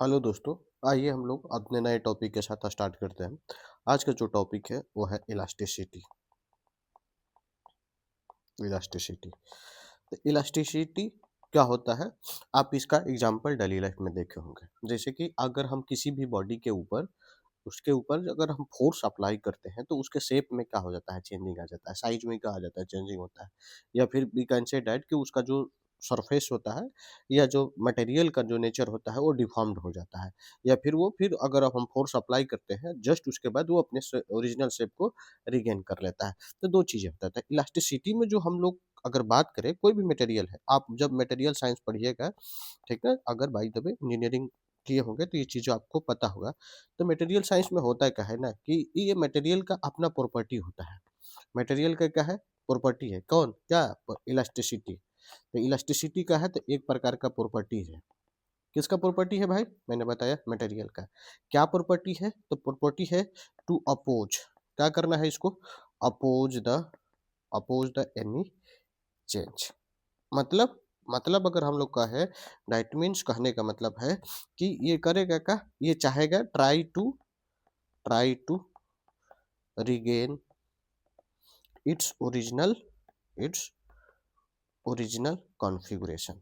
Hello दोस्तों। आइए हम लोग अपने नए टॉपिक के साथ स्टार्ट करते हैं। आज का जो टॉपिक है वो है इलास्टिसिटी। इलास्टिसिटी तो इलास्टिसिटी क्या होता है, आप इसका एग्जांपल डेली लाइफ में देखे होंगे। जैसे कि अगर हम किसी भी बॉडी के ऊपर उसके ऊपर अगर हम फोर्स अप्लाई करते हैं तो उसके शेप में क्या हो जाता है, चेंजिंग आ जाता है, साइज में क्या आ जाता है, चेंजिंग होता है। या फिर वी कैन से डैट कि उसका जो सरफेस होता है या जो मटेरियल का जो नेचर होता है वो डिफॉर्म्ड हो जाता है। या फिर अगर हम फोर्स अप्लाई करते हैं जस्ट उसके बाद वो अपने ओरिजिनल शेप को रिगेन कर लेता है। तो दो चीज़ें होता है इलास्टिसिटी में। जो हम लोग अगर बात करें कोई भी मटेरियल है, आप जब मटेरियल साइंस पढ़िएगा, ठीक है, अगर बाय द वे इंजीनियरिंग किए होंगे तो ये चीज़ें आपको पता होगा। तो मटेरियल साइंस में होता है क्या है ना कि ये मटेरियल का अपना प्रॉपर्टी होता है। मटेरियल का क्या है, प्रॉपर्टी है। कौन क्या, इलास्टिसिटी। तो इलास्टिसिटी का है तो एक प्रकार का प्रॉपर्टी है। किसका प्रॉपर्टी है भाई, मैंने बताया मटेरियल का। क्या प्रॉपर्टी है, तो प्रॉपर्टी है टू अपोज। क्या करना है इसको, अपोज द एनी चेंज। मतलब अगर हम लोग का है, दैट मीन्स कहने का मतलब है कि ये करेगा क्या, ये चाहेगा try to regain its original configuration.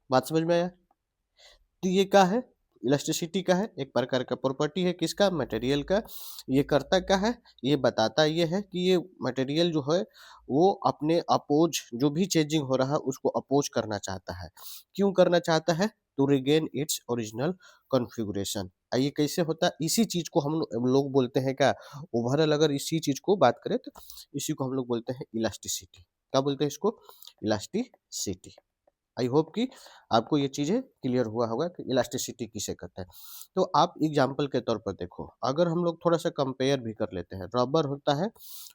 बात समझ में आया। तो ये क्या है, इलास्टिसिटी का है, एक प्रकार का प्रॉपर्टी है किसका, मटेरियल का। ये करता क्या है, ये बताता ये है कि ये मटेरियल जो है वो अपने अपोज जो भी चेंजिंग हो रहा है उसको अपोज करना चाहता है। क्यों करना चाहता है, to regain its original configuration. ये कैसे होता है, इसी चीज को हम लोग बोलते हैं क्या, ओवरऑल अगर इसी चीज को बात करें तो इसी को हम लोग बोलते हैं इलास्टिसिटी। क्या बोलते हैं इसको, इलास्टिसिटी। आई होप कि आपको ये चीज़ें क्लियर हुआ होगा कि इलास्टिसिटी किसे कहते हैं। तो आप एग्जाम्पल के तौर पर देखो, अगर हम लोग थोड़ा सा कंपेयर भी कर लेते हैं, रबर होता है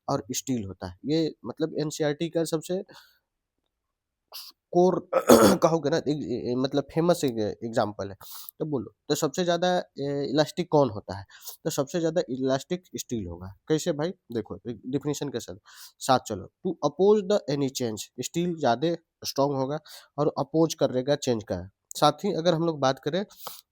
और स्टील होता है। ये मतलब एनसीईआरटी का सबसे कोर कहोगे ना, मतलब फेमस एग्जाम्पल है। तो बोलो तो सबसे ज़्यादा इलास्टिक कौन होता है, तो सबसे ज़्यादा इलास्टिक स्टील होगा। कैसे भाई, देखो डिफिनीशन के साथ साथ चलो। To oppose the any change, steel ज़्यादा स्ट्रांग होगा और अपोज करेगा चेंज का। साथ ही अगर हम लोग बात करें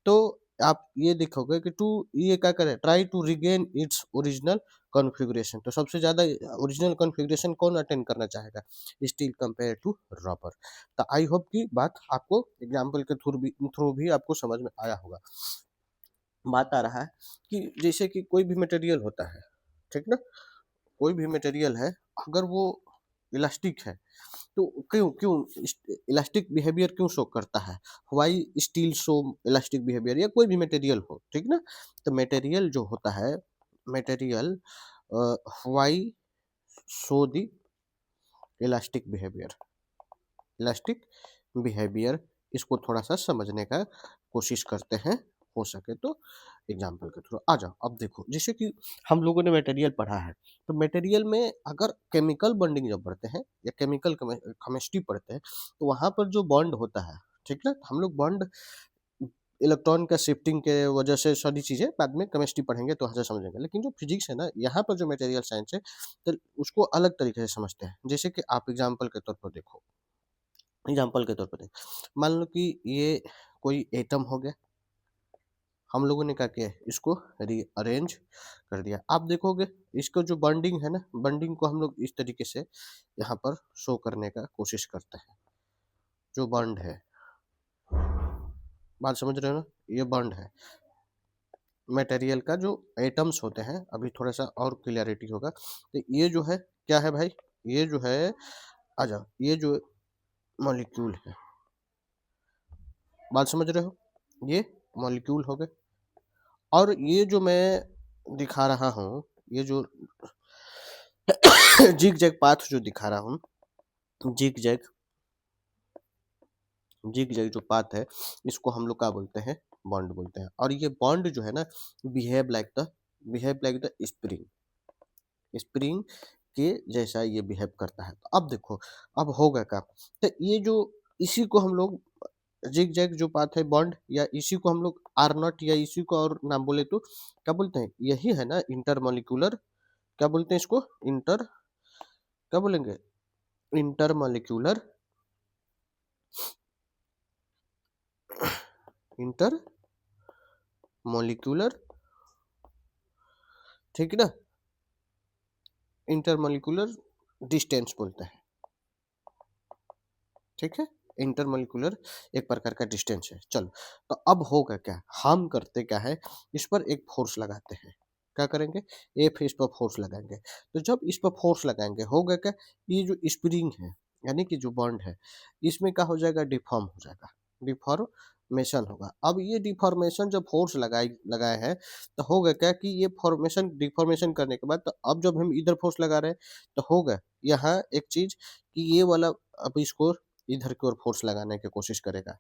तो आप ये देखोगे कि टू ये क्या करे, try to regain its original configuration. तो सबसे ज़्यादा ओरिजिनल कॉन्फ़िगरेशन कौन अटेंड करना चाहेगा, स्टील कंपेयर टू रबर। तो आई होप की बात आपको एग्जाम्पल के थ्रू भी आपको समझ में आया होगा। बात आ रहा है कि जैसे कि कोई भी मटेरियल होता है, ठीक ना, कोई भी मटेरियल है, अगर वो इलास्टिक है तो क्यों क्यों इलास्टिक बिहेवियर क्यों शो करता है, why steel show elastic behaviour, या कोई भी मटेरियल हो, ठीक ना। तो मटेरियल जो होता है, material why show the elastic behaviour, elastic behaviour. इसको थोड़ा सा समझने का कोशिश करते हैं, हो सके तो एग्जाम्पल के थ्रू। आ जाओ, अब देखो जैसे कि हम लोगों ने मटेरियल पढ़ा है, तो मटेरियल में अगर केमिकल बॉन्डिंग जब पढ़ते हैं या केमिकल केमिस्ट्री पढ़ते हैं तो वहाँ पर जो बॉन्ड होता है, ठीक ना, हम लोग बॉन्ड इलेक्ट्रॉन का शिफ्टिंग के वजह से सारी चीज़ें बाद में केमिस्ट्री पढ़ेंगे तो वहाँ से समझेंगे। लेकिन जो फिजिक्स है ना, यहाँ पर जो मटेरियल साइंस है, तो उसको अलग तरीके से समझते हैं। जैसे कि आप एग्जाम्पल के तौर पर देखो, एग्जाम्पल के तौर पर देखो, मान लो कि ये कोई एटम हो गया, हम लोगों ने क्या किया, इसको रीअरेंज कर दिया। आप देखोगे इसको जो बॉन्डिंग है ना, बॉन्डिंग को हम लोग इस तरीके से यहाँ पर शो करने का कोशिश करते हैं। जो बॉन्ड है, बात समझ रहे हो ना, ये बॉन्ड है मटेरियल का। जो एटम्स होते हैं, अभी थोड़ा सा और क्लियरिटी होगा। तो ये जो है क्या है भाई, ये जो है, आ जाओ, ये जो मॉलिक्यूल है, बात समझ रहे हो, ये मॉलिक्यूल हो गए। और ये जो मैं दिखा रहा हूँ, ये जो जिग जैग पाथ जो दिखा रहा हूँ, जिग जैग जो पाथ है, इसको हम लोग क्या बोलते हैं, बॉन्ड बोलते हैं। और ये बॉन्ड जो है ना, behave like the spring, spring के जैसा ये बिहेव करता है। तो अब देखो, अब होगा क्या, तो ये जो, इसी को हम लोग जिग जैग जो पाथ है बॉन्ड, या इसी को हम लोग आर नॉट, या इसी को और नाम बोले तो क्या बोलते हैं, यही है ना इंटरमोलिकुलर, क्या बोलते हैं इसको, इंटर, क्या बोलेंगे, इंटरमोलिकुलर इंटर मॉलिक्यूलर, ठीक है ना, इंटर मॉलिक्यूलर डिस्टेंस बोलते हैं, ठीक है। इंटरमोलिकुलर एक प्रकार का डिस्टेंस है। चलो, तो अब होगा क्या, हम करते क्या है, इस पर एक फोर्स लगाते हैं। क्या करेंगे, एफ इस पर फोर्स लगाएंगे। तो जब इस पर फोर्स लगाएंगे होगा क्या, ये जो स्प्रिंग है यानी कि जो बॉन्ड है, इसमें क्या हो जाएगा, डिफॉर्म हो जाएगा, डिफॉर्मेशन होगा। अब ये डिफॉर्मेशन जब फोर्स लगाए हैं तो होगा क्या कि ये फॉर्मेशन डिफॉर्मेशन करने के बाद, तो अब जब हम इधर फोर्स लगा रहे हैं तो होगा यहाँ एक चीज कि ये वाला अब इसको इधर की ओर फोर्स लगाने की कोशिश करेगा,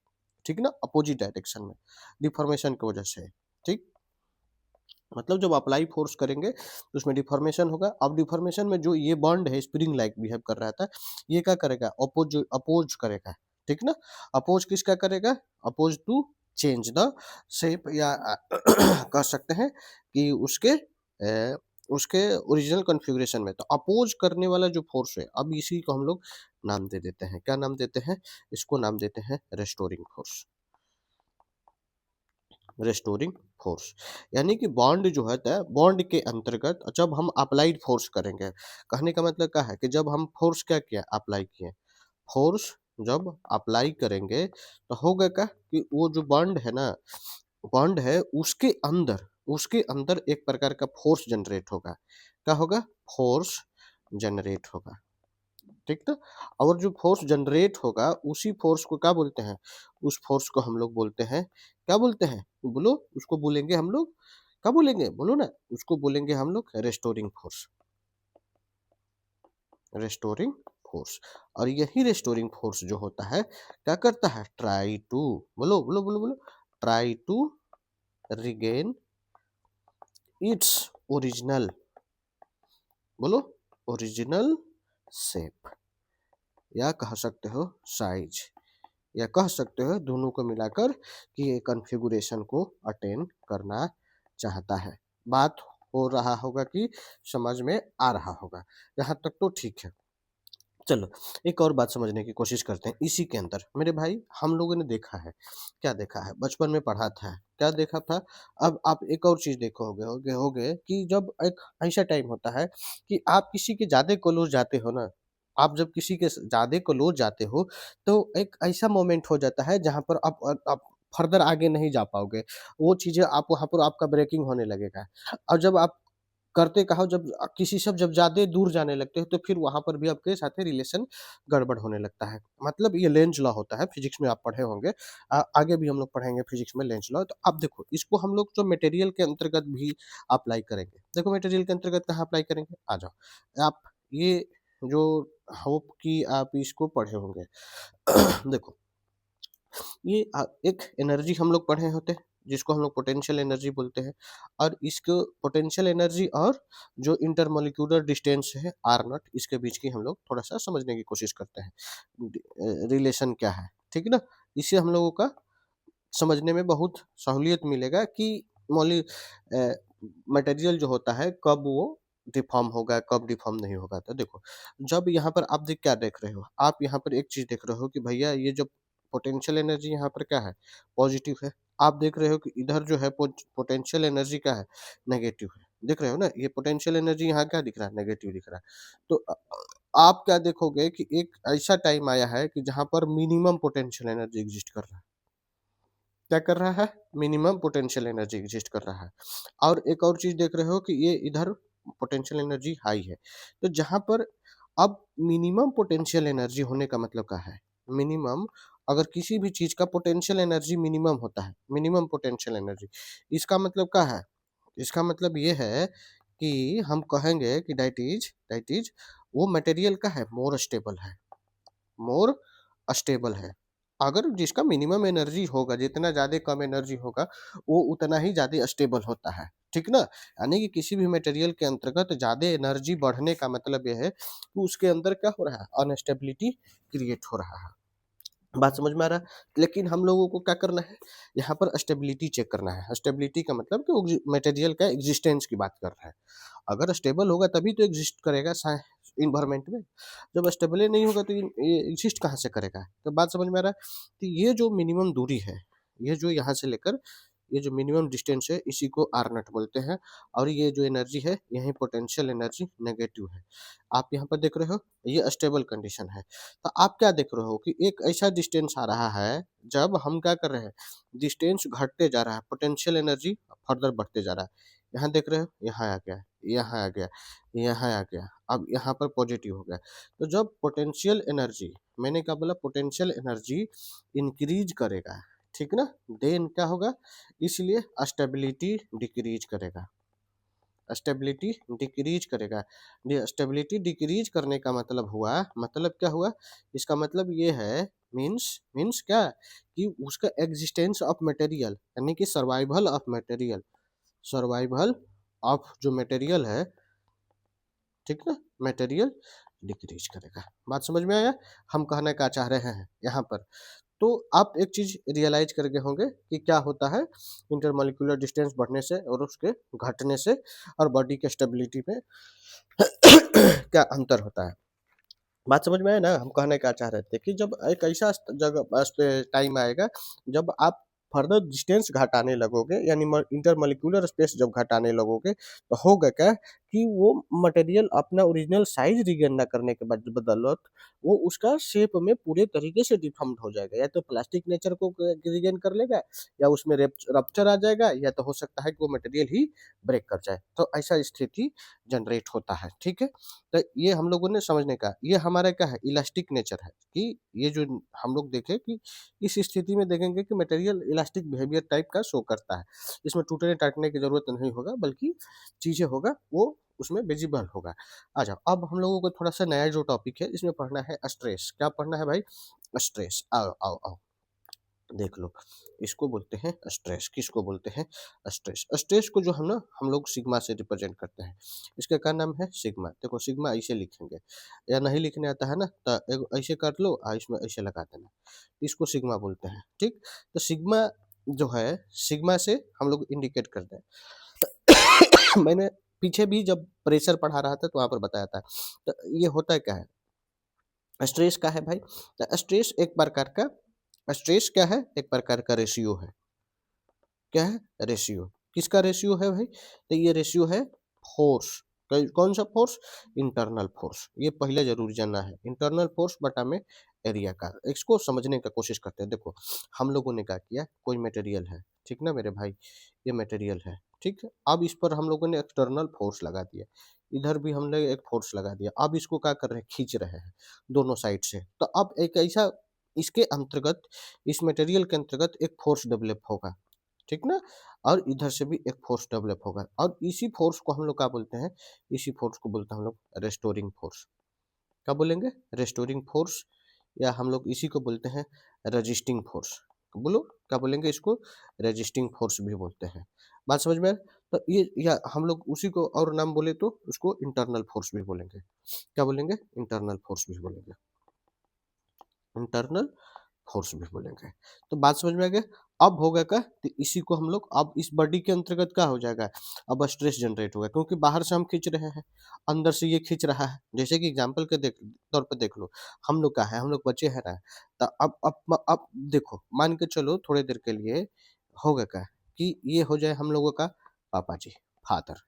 ठीक ना, अपोजिट डायरेक्शन में, डिफॉर्मेशन की वजह से, ठीक। मतलब जब अप्लाई फोर्स करेंगे तो उसमें डिफॉर्मेशन होगा। अब डिफॉर्मेशन में जो ये बॉन्ड है स्प्रिंग लाइक बिहेव कर रहा था, ये क्या करेगा, अपोज करेगा, ठीक ना। अपोज किसका करेगा, oppose to change the shape, या कह सकते हैं कि उसके ओरिजिनल कॉन्फ़िगरेशन में। तो अपोज करने वाला जो फोर्स है, अब इसी को हम लोग नाम दे देते हैं, क्या नाम देते हैं, इसको नाम देते हैं रेस्टोरिंग फोर्स, रेस्टोरिंग फोर्स। यानी कि बॉन्ड जो होता है, बॉन्ड के अंतर्गत जब हम अप्लाइड फोर्स करेंगे, कहने का मतलब क्या है कि जब हम फोर्स क्या किया, अप्लाई किए, फोर्स जब अप्लाई करेंगे तो होगा क्या कि वो जो बॉन्ड है ना, बॉन्ड है उसके अंदर एक प्रकार का फोर्स जनरेट होगा। क्या होगा, फोर्स जनरेट होगा, ठीक ना। और जो फोर्स जनरेट होगा उसी फोर्स को क्या बोलते हैं, उस फोर्स को हम लोग बोलते हैं, क्या बोलते हैं, बोलो, उसको बोलेंगे हम लोग, क्या बोलेंगे, बोलो ना, उसको बोलेंगे हम लोग रेस्टोरिंग फोर्स, रेस्टोरिंग फोर्स। और यही रेस्टोरिंग फोर्स जो होता है क्या करता है, ट्राई टू, बोलो बोलो बोलो बोलो, try to regain its original, बोलो, ओरिजिनल शेप, या कह सकते हो साइज, या कह सकते हो दोनों को मिलाकर कि ये कॉन्फ़िगरेशन को अटेन करना चाहता है। बात हो रहा होगा कि समझ में आ रहा होगा, यहाँ तक तो ठीक है। चलो, एक और बात समझने की कोशिश करते हैं इसी के अंदर। मेरे भाई, हम लोगों ने देखा है, क्या देखा है, बचपन में पढ़ा था, क्या देखा था। अब आप एक और चीज़ देखोगे होगे कि जब एक ऐसा टाइम होता है कि आप किसी के ज़्यादा क्लोज़ जाते हो ना, आप जब किसी के ज़्यादा क्लोज़ जाते हो, तो एक ऐसा मोमेंट हो जाता है जहाँ पर आप फर्दर आगे नहीं जा पाओगे। वो चीज़ें आप वहाँ पर आपका ब्रेकिंग होने लगेगा। और जब आप करते कहो, जब किसी से जब ज़्यादा दूर जाने लगते हो तो फिर वहाँ पर भी आपके साथ रिलेशन गड़बड़ होने लगता है। मतलब ये लेंज लॉ होता है, फिज़िक्स में आप पढ़े होंगे। आगे भी हम लोग पढ़ेंगे फिज़िक्स में लेंज लॉ। तो अब देखो, इसको हम लोग जो मटेरियल के अंतर्गत भी अप्लाई करेंगे। देखो मटेरियल के अंतर्गत कहाँ अप्लाई करेंगे, आ जाओ। आप ये जो होप कि आप इसको पढ़े होंगे। देखो, ये एक एनर्जी हम लोग पढ़े होते हैं जिसको हम लोग पोटेंशियल एनर्जी बोलते हैं। और इसको पोटेंशियल एनर्जी और जो इंटरमोलिक्यूलर डिस्टेंस है आर नॉट, इसके बीच की हम लोग थोड़ा सा समझने की कोशिश करते हैं, रिलेशन क्या है, ठीक है ना। इससे हम लोगों का समझने में बहुत सहूलियत मिलेगा कि मॉलि मटेरियल जो होता है कब वो डिफॉर्म होगा, कब डिफॉर्म नहीं होगा। तो देखो, जब यहाँ पर आप क्या देख रहे हो, आप यहाँ पर एक चीज़ देख रहे हो कि भैया ये जो पोटेंशियल एनर्जी यहाँ पर क्या है, पॉजिटिव है। आप देख रहे हो कि इधर जो है पोटेंशियल एनर्जी क्या है, नेगेटिव है। देख रहे हो ना, ये पोटेंशियल एनर्जी यहाँ क्या दिख रहा है, नेगेटिव दिख रहा है। तो आप क्या देखोगे कि एक ऐसा टाइम आया है कि जहाँ पर मिनिमम पोटेंशियल एनर्जी एग्जिस्ट कर रहा है। क्या कर रहा है, मिनिमम पोटेंशियल एनर्जी एग्जिस्ट कर रहा है। और एक और चीज़ देख रहे हो कि ये इधर पोटेंशियल एनर्जी हाई है। तो जहाँ पर अब मिनिमम पोटेंशियल एनर्जी होने का मतलब क्या है, मिनिमम, अगर किसी भी चीज़ का पोटेंशियल एनर्जी मिनिमम होता है, मिनिमम पोटेंशियल एनर्जी, इसका मतलब क्या है, इसका मतलब ये है कि हम कहेंगे कि दैट इज वो मटेरियल का है, मोर स्टेबल है, मोर स्टेबल है। अगर जिसका मिनिमम एनर्जी होगा, जितना ज़्यादा कम एनर्जी होगा, वो उतना ही ज़्यादा स्टेबल होता है, ठीक ना। यानी कि किसी भी मटेरियल के अंतर्गत ज़्यादा एनर्जी बढ़ने का मतलब ये है कि उसके अंदर क्या हो रहा है, अनस्टेबिलिटी क्रिएट हो रहा है। बात समझ में आ रहा है? लेकिन हम लोगों को क्या करना है, यहाँ पर स्टेबिलिटी चेक करना है। स्टेबिलिटी का मतलब कि वो मटेरियल का एग्जिस्टेंस की बात कर रहा है। अगर स्टेबल होगा तभी तो एग्जिस्ट करेगा इन्वायरमेंट में। जब स्टेबल ही नहीं होगा तो ये एग्जिस्ट कहाँ से करेगा। तो बात समझ में आ रहा है। तो ये जो मिनिमम दूरी है, ये जो यहाँ से लेकर ये जो मिनिमम डिस्टेंस है इसी को आर नट बोलते हैं, और ये जो एनर्जी है यही पोटेंशियल एनर्जी नेगेटिव है। आप यहाँ पर देख रहे हो ये स्टेबल कंडीशन है। तो आप क्या देख रहे हो कि एक ऐसा डिस्टेंस आ रहा है जब हम क्या कर रहे हैं, डिस्टेंस घटते जा रहा है, पोटेंशियल एनर्जी फर्दर बढ़ते जा रहा है। यहाँ देख रहे हो यहाँ आ गया, यहाँ आ गया, यहाँ आ गया, अब यहाँ पर पॉजिटिव हो गया। तो जब पोटेंशियल एनर्जी, मैंने क्या बोला, पोटेंशियल एनर्जी इंक्रीज करेगा, ठीक ना, देन क्या होगा, इसलिए स्टेबिलिटी डिक्रीज करेगा, स्टेबिलिटी डिक्रीज करेगा। स्टेबिलिटी डिक्रीज करने का मतलब हुआ, मतलब क्या हुआ, इसका मतलब ये है, मीन्स मीन्स क्या, कि उसका एग्जिस्टेंस ऑफ मटेरियल यानी कि survival of material, survival of जो मटेरियल है, ठीक ना, मटेरियल डिक्रीज करेगा। बात समझ में आया, हम कहना क्या चाह रहे हैं यहाँ पर। तो आप एक चीज रियलाइज कर गए होंगे कि क्या होता है इंटरमोलिकुलर डिस्टेंस बढ़ने से और उसके घटने से, और बॉडी के स्टेबिलिटी में क्या अंतर होता है। बात समझ में आया ना, हम कहने क्या चाह रहे थे कि जब एक ऐसा जगह टाइम आएगा जब आप फर्दर डिस्टेंस घटाने लगोगे, यानी इंटरमोलिकुलर स्पेस जब घटाने लगोगे, तो होगा क्या कि वो मटेरियल अपना ओरिजिनल साइज रिगेन ना करने के बाद बदौलत वो उसका शेप में पूरे तरीके से डिफॉर्म्ड हो जाएगा, या तो प्लास्टिक नेचर को रिगेन कर लेगा, या उसमें रप्चर आ जाएगा, या तो हो सकता है कि वो मटेरियल ही ब्रेक कर जाए। तो ऐसा स्थिति जनरेट होता है, ठीक है। तो ये हम लोगों ने समझने का, ये हमारा क्या है, इलास्टिक नेचर है, कि ये जो हम लोग देखें कि इस स्थिति में देखेंगे कि मटेरियल इलास्टिक बिहेवियर टाइप का शो करता है। इसमें टूटने टाटने की जरूरत नहीं होगा, बल्कि चीजें होगा वो उसमें विजिबल होगा। आ जाओ, अब हम लोगों को थोड़ा सा नया जो टॉपिक है इसमें पढ़ना है स्ट्रेस। क्या पढ़ना है भाई, स्ट्रेस। आओ आओ आओ, देख लो, इसको बोलते हैं स्ट्रेस। किसको बोलते हैं, स्ट्रेस। स्ट्रेस को जो हम ना हम लोग सिग्मा से रिप्रेजेंट करते हैं। इसका क्या नाम है, सिग्मा। देखो सिग्मा ऐसे लिखेंगे, या नहीं लिखने आता है ना तो ऐसे कर लो और इसमें ऐसे लगा देना, इसको सिग्मा बोलते हैं, ठीक। तो सिग्मा जो है, सिग्मा से हम लोग इंडिकेट करते हैं मैंने पीछे भी जब प्रेशर पढ़ा रहा था तो वहां पर बताया था। तो ये होता है क्या है, स्ट्रेस का है भाई, तो स्ट्रेस एक प्रकार का, स्ट्रेस क्या है, एक प्रकार का रेशियो है। क्या है, रेशियो। किसका रेशियो है भाई, तो ये रेशियो है फोर्स। कौन सा फोर्स, इंटरनल फोर्स। ये पहले जरूर जानना है, इंटरनल फोर्स बटा में एरिया का। इसको समझने का कोशिश करते हैं। देखो हम लोगों ने क्या किया, कोई मटेरियल है, ठीक ना मेरे भाई, ये मटेरियल है, ठीक है। अब इस पर हम लोगों ने एक्सटर्नल फोर्स लगा दिया, इधर भी हमने एक फोर्स लगा दिया। अब इसको क्या कर रहे हैं, खींच रहे हैं दोनों साइड से। तो अब एक ऐसा, इसके अंतर्गत, इस मटेरियल के अंतर्गत एक फोर्स डेवलप होगा, ठीक ना, और इधर से भी एक फोर्स डेवलप होगा, और इसी फोर्स को हम लोग क्या बोलते हैं, इसी फोर्स को बोलते हैं हम लोग रेस्टोरिंग फोर्स। क्या बोलेंगे, रेस्टोरिंग फोर्स, या हम लोग इसी को बोलते हैं रजिस्टिंग फोर्स। बोलो क्या बोलेंगे, इसको रेजिस्टिंग फोर्स भी बोलते हैं। बात समझ में आया? तो ये, या हम लोग उसी को और नाम बोले तो उसको इंटरनल फोर्स भी बोलेंगे। क्या बोलेंगे, इंटरनल फोर्स भी बोलेंगे, इंटरनल फोर्स भी बोलेंगे। तो बात समझ में आ गया। अब होगा क्या, तो इसी को हम लोग, अब इस बॉडी के अंतर्गत क्या हो जाएगा, अब स्ट्रेस जनरेट होगा, क्योंकि बाहर से हम खींच रहे हैं, अंदर से ये खींच रहा है। जैसे कि एग्जांपल के तौर पर देख लो, हम लोग क्या है, हम लोग बच्चे हैं ना। तो अब देखो, मान के चलो थोड़ी देर के लिए होगा क्या, कि ये हो जाए हम लोगों का पापा जी, फादर,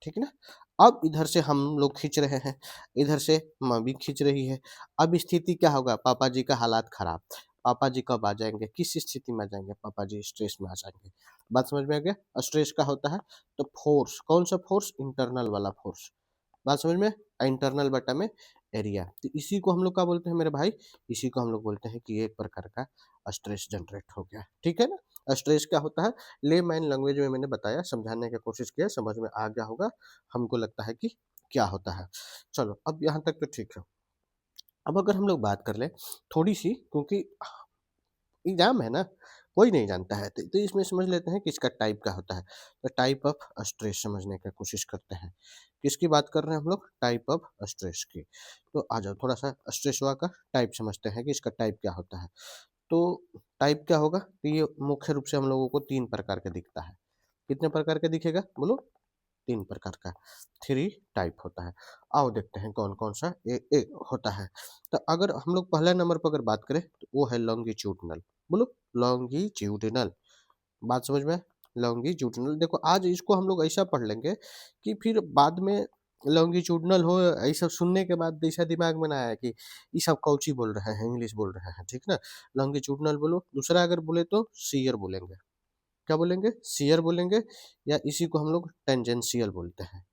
ठीक है ना। अब इधर से हम लोग खींच रहे हैं, इधर से मम्मी खींच रही है। अब स्थिति क्या होगा, पापा जी का हालात खराब। पापा जी कब आ जाएंगे, किस स्थिति में आ जाएंगे, पापा जी स्ट्रेस में आ जाएंगे। बात समझ में आ गया, स्ट्रेस का होता है। तो फोर्स, कौन सा फोर्स, इंटरनल वाला फोर्स। बात समझ में, इंटरनल बटा में एरिया। तो इसी को हम लोग क्या बोलते हैं मेरे भाई, इसी को हम लोग बोलते हैं कि ये एक प्रकार का स्ट्रेस जनरेट हो गया, ठीक है ना। स्ट्रेस क्या होता है, लेमैन लैंग्वेज में मैंने बताया, समझाने की कोशिश किया, समझ में आ गया होगा हमको लगता है कि क्या होता है। चलो अब यहाँ तक तो ठीक है। अब अगर हम लोग बात कर ले थोड़ी सी, क्योंकि एग्जाम है ना, कोई नहीं जानता है, तो इसमें समझ लेते हैं कि इसका टाइप क्या होता है। तो टाइप ऑफ स्ट्रेस समझने की कोशिश करते हैं। किसकी बात कर रहे हैं हम लोग, टाइप ऑफ स्ट्रेस की। तो आ जाओ थोड़ा सा स्ट्रेस हुआ का टाइप समझते हैं कि इसका टाइप क्या होता है। तो टाइप क्या होगा, तो ये मुख्य रूप से हम लोगों को तीन प्रकार का दिखता है। कितने प्रकार का दिखेगा बोलो, तीन प्रकार का, थ्री टाइप होता है। आओ देखते हैं कौन कौन सा होता है। तो अगर हम लोग पहला नंबर पर अगर बात करें तो वो है लॉन्गिट्यूडनल। बोलो लॉन्गिट्यूडिनल। बात समझ में? लॉन्गिट्यूडिनल देखो आज इसको हम लोग ऐसा पढ़ लेंगे कि फिर बाद में लॉन्गिट्यूडिनल हो ऐसा सुनने के बाद ऐसा दिमाग में ना आया कि ये सब कौची बोल रहे हैं, इंग्लिश बोल रहे हैं, ठीक ना। लॉन्गिट्यूडिनल बोलो। दूसरा अगर बोले तो सीयर बोलेंगे। क्या बोलेंगे? सीयर बोलेंगे, या इसी को हम लोग टेंजेंशियल बोलते हैं,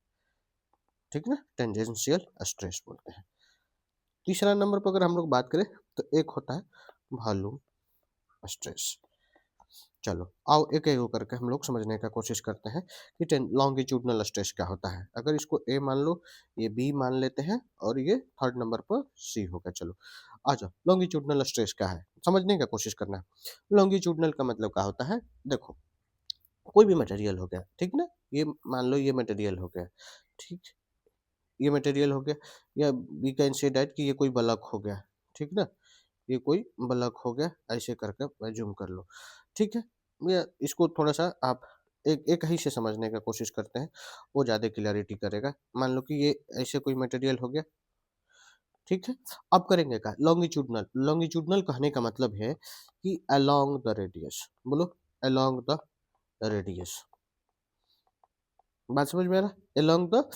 ठीक ना, टेंजेंशियल स्ट्रेस बोलते हैं। तीसरा नंबर पर अगर हम लोग बात करें तो एक होता है वॉल्यूम स्ट्रेस। चलो आओ एक एक करके हम लोग समझने का कोशिश करते हैं कि लॉन्गिट्यूडनल स्ट्रेस क्या होता है। अगर इसको ए मान लो, ये बी मान लेते हैं, और ये थर्ड नंबर पर सी होगा। चलो आ जाओ, लॉन्गिट्यूडनल स्ट्रेस क्या है समझने का कोशिश करना है। लॉन्गिट्यूडनल का मतलब क्या होता है? देखो कोई भी मटेरियल हो गया, ठीक ना, ये मान लो ये मटेरियल हो गया, ठीक, ये मटेरियल हो गया, या वी कैन से डैट कि ये कोई बल्क हो गया, ठीक ना, ये कोई बल्क हो गया, ऐसे करके जूम कर लो, ठीक है। या इसको थोड़ा सा आप एक एक ही से समझने का कोशिश करते हैं, वो ज़्यादा क्लियरिटी करेगा। मान लो कि ये ऐसे कोई मटेरियल हो गया, ठीक है। अब करेंगे क्या? लॉन्गिट्यूडनल। लॉन्गिट्यूडनल कहने का मतलब है कि अलोंग द रेडियस। बोलो अलोंग द रेडियस। बात समझ में आ रहा है? अलोंग द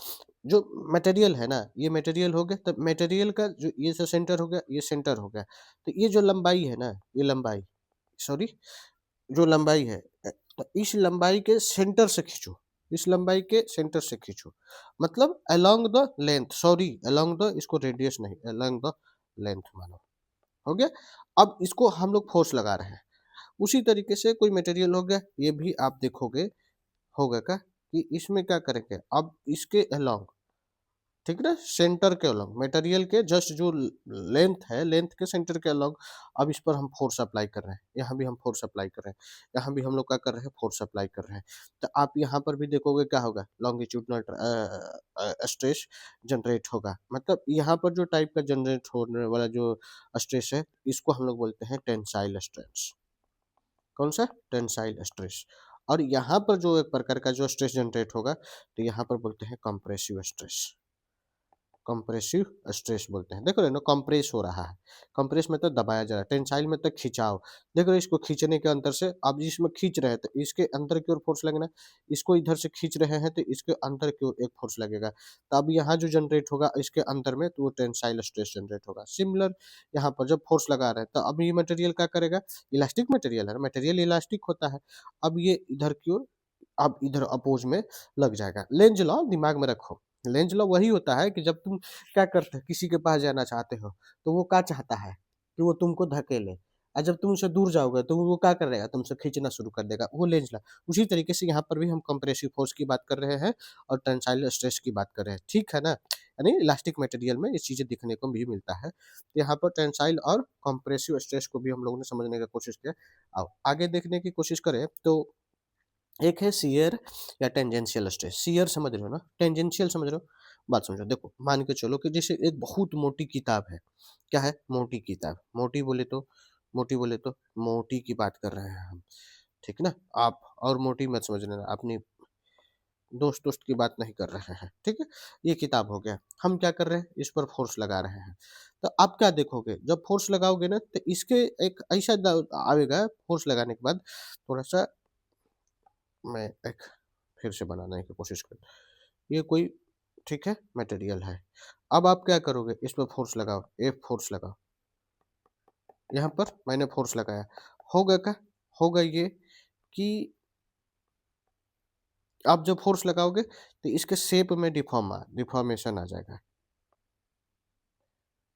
जो मटेरियल है ना, ये मटेरियल हो गया, तो मटेरियल का जो ये जो सेंटर हो गया, ये सेंटर हो गया, तो ये जो लंबाई है ना, ये लंबाई, सॉरी, जो लंबाई है, तो इस लंबाई के सेंटर से खींचो, इस लंबाई के सेंटर से खींचो, मतलब along the length, sorry along the, इसको रेडियस नहीं, अलोंग द लेंथ मानो। हो गया। अब इसको हम लोग फोर्स लगा रहे हैं। उसी तरीके से कोई मटेरियल हो गया, ये भी आप देखोगे होगा क्या कि इसमें क्या करेंगे, अब इसके अलोंग, ठीक ना, सेंटर के अलोंग, मटेरियल के जस्ट जो लेंथ है, लेंथ के सेंटर के अलोंग, अब इस पर हम फोर्स अप्लाई कर रहे हैं, यहाँ भी हम फोर्स अप्लाई कर रहे हैं, यहाँ भी हम लोग क्या कर रहे हैं, फोर्स अप्लाई कर रहे हैं। तो आप यहाँ पर भी देखोगे क्या होगा, लॉन्गिट्यूडनल स्ट्रेस जनरेट होगा। मतलब यहाँ पर जो टाइप का जनरेट होने वाला जो स्ट्रेस है, इसको हम लोग बोलते हैं टेंसाइल स्ट्रेस। कौन सा? Tensile stress. और यहाँ पर जो एक प्रकार का जो स्ट्रेस जनरेट होगा, तो यहाँ पर बोलते हैं कंप्रेसिव स्ट्रेस। कंप्रेसिव स्ट्रेस बोलते हैं। देखो ना, कंप्रेस हो रहा है, कंप्रेस में तो दबाया जा रहा है, टेंसाइल में तो खिंचाव। देखो इसको खींचने के अंतर से, अब इसमें खींच रहे हैं तो इसके अंदर की ओर फोर्स लगना, इसको इधर से खींच रहे हैं तो इसके अंदर की ओर एक फोर्स लगेगा, तो अब यहाँ जो जनरेट होगा इसके अंदर में, तो वो टेंसाइल स्ट्रेस जनरेट होगा। सिमिलर यहाँ पर जब फोर्स लगा रहे हैं, तो अब ये मटेरियल क्या करेगा, इलास्टिक मटेरियल है ना, मटेरियल इलास्टिक होता है, अब ये इधर की ओर, अब इधर अपोज में लग जाएगा। लेंज लॉ दिमाग में रखो, लेंज लॉ वही होता है कि जब तुम क्या करते हो, किसी के पास जाना चाहते हो, तो वो क्या चाहता है कि वो तुमको धकेले, और जब तुम उससे दूर जाओगे तो वो क्या करेगा, तुमसे खींचना शुरू कर देगा, वो लेंज लॉ। उसी तरीके से यहाँ पर भी हम कंप्रेसिव फोर्स की बात कर रहे हैं और टेंसाइल स्ट्रेस की बात कर रहे हैं, ठीक है ना। यानी इलास्टिक मटेरियल में ये चीज़ें दिखने को भी मिलता है। तो यहाँ पर टेंसाइल और कंप्रेसिव स्ट्रेस को भी हम लोगों ने समझने का कोशिश किया। आओ आगे देखने की कोशिश करें तो एक है शियर या टेंजेंशियल स्ट्रेस। शियर समझ रहे हो ना, टेंजेंशियल समझ रहे हो। बात समझो, देखो मान के चलो कि जैसे एक बहुत मोटी किताब है, क्या है, मोटी किताब, मोटी बोले तो, मोटी बोले तो मोटी की बात कर रहे हैं हम, ठीक ना। आप और मोटी मत समझ लेना, अपनी दोस्त दोस्त की बात नहीं कर रहे हैं, ठीक है। ये किताब हो गया, हम क्या कर रहे हैं, इस पर फोर्स लगा रहे हैं। तो आप क्या देखोगे, जब फोर्स लगाओगे ना, तो इसके एक ऐसा आएगा फोर्स लगाने के बाद, थोड़ा सा मैं एक फिर से बनाने की कोशिश कर, ये कोई, ठीक है, मटेरियल है। अब आप क्या करोगे, इस पर फोर्स लगाओ, एक फोर्स लगाओ, यहाँ पर मैंने फोर्स लगाया, होगा क्या, होगा ये कि आप जब फोर्स लगाओगे तो इसके शेप में डिफॉर्मेशन आ जाएगा।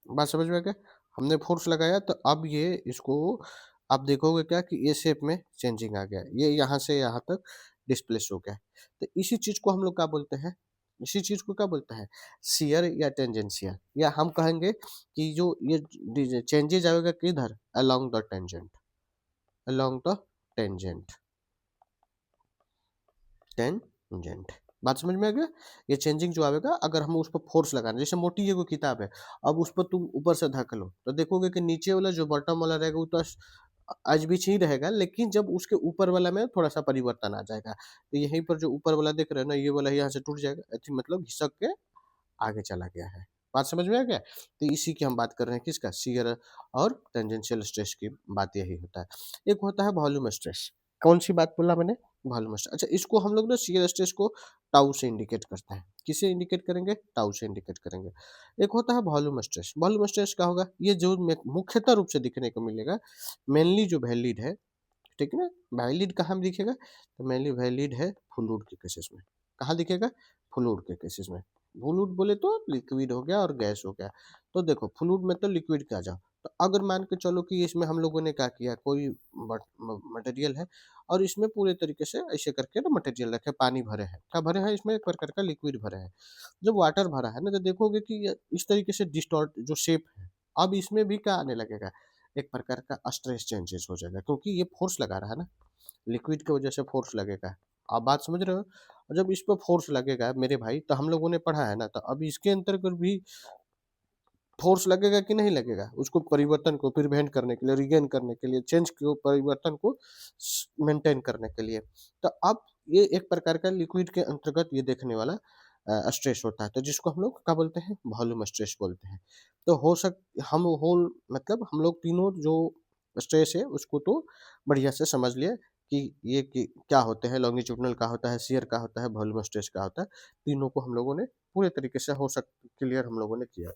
बात समझ में आ गया? हमने फोर्स लगाया तो अब ये इसको आप देखोगे क्या कि ये शेप में चेंजिंग आ गया, ये यहाँ से यहाँ तक डिस्प्लेस हो गया। तो इसी चीज़ को हम लोग क्या बोलते हैं, इसी चीज़ को क्या बोलते हैं, शियर या टेंजेंशियल, या हम कहेंगे कि जो ये चेंजेज आएगा किधर, along the tangent, along the tangent, tangent. बात समझ में आ गया? ये चेंजिंग जो आएगा अगर हम उस पर फोर्स लगाना, जैसे मोटी एगो किताब है, अब उस पर तुम ऊपर से धकेलो तो देखोगे कि नीचे वाला जो बॉटम वाला रहेगा वो तो आज भी ही रहेगा, लेकिन जब उसके ऊपर वाला में थोड़ा सा परिवर्तन आ जाएगा, तो यहीं पर जो ऊपर वाला देख रहे हो ना, ये वाला यहाँ से टूट जाएगा, मतलब घिसक के आगे चला गया है। बात समझ में आ गया? तो इसी की हम बात कर रहे हैं, किसका? शियर और टेंजेंशियल स्ट्रेस की बात यही होता है। एक होता है वॉल्यूम स्ट्रेस। कौन सी बात बोला मैंने? Volume stress. अच्छा, इसको हम लोग ना शियर स्ट्रेस को टाउ से इंडिकेट करते हैं। किससे इंडिकेट करेंगे? टाउ से इंडिकेट करेंगे। एक होता है वॉल्यूम स्ट्रेस। वॉल्यूम स्ट्रेस क्या होगा? ये जो मुख्यतः रूप से दिखने को मिलेगा, मेनली जो वैलिड है, ठीक है ना? वैलिड कहाँ में दिखेगा? तो मेनली वैलिड है फ्लूइड के केसेस में। कहाँ दिखेगा? फ्लूइड के केसेस में। फ्लूइड बोले तो लिक्विड हो गया और गैस हो गया। तो देखो, फ्लूइड में तो लिक्विड के आ जाओ। तो अगर मान के चलो कि इसमें हम लोगों ने क्या किया, कोई मटेरियल है और इसमें पूरे तरीके से ऐसे करके ना मटेरियल रखे, पानी भरे हैं। क्या भरे हैं? इसमें एक प्रकार का लिक्विड भरे हैं। जब वाटर भरा है ना, तो देखोगे कि इस तरीके से डिस्टॉर्ट जो शेप है, अब इसमें भी क्या आने लगेगा? एक प्रकार का स्ट्रेस चेंजेस हो जाएगा, क्योंकि ये फोर्स लगा रहा है ना, लिक्विड की वजह से फोर्स लगेगा। आप बात समझ रहे हो? और जब इस पे फोर्स लगेगा मेरे भाई, तो हम लोगों ने पढ़ा है ना, तो अब इसके अंतर्गत भी फोर्स लगेगा कि नहीं लगेगा? उसको परिवर्तन को प्रिवेंट करने के लिए, रिगेन करने के लिए, चेंज को, परिवर्तन को मेंटेन करने के लिए। तो अब ये एक प्रकार का लिक्विड के अंतर्गत ये देखने वाला स्ट्रेस होता है, तो जिसको हम लोग क्या बोलते हैं? वॉल्यूम स्ट्रेस बोलते हैं। तो हो सक हम होल मतलब हम लोग तीनों जो स्ट्रेस है उसको तो बढ़िया से समझ लिए कि ये कि क्या होते हैं, लॉन्गिट्यूडनल क्या होता है, शियर क्या होता है, वॉल्यूम स्ट्रेस क्या होता है। तीनों को हम लोगों ने पूरे तरीके से हो सक क्लियर हम लोगों ने किया।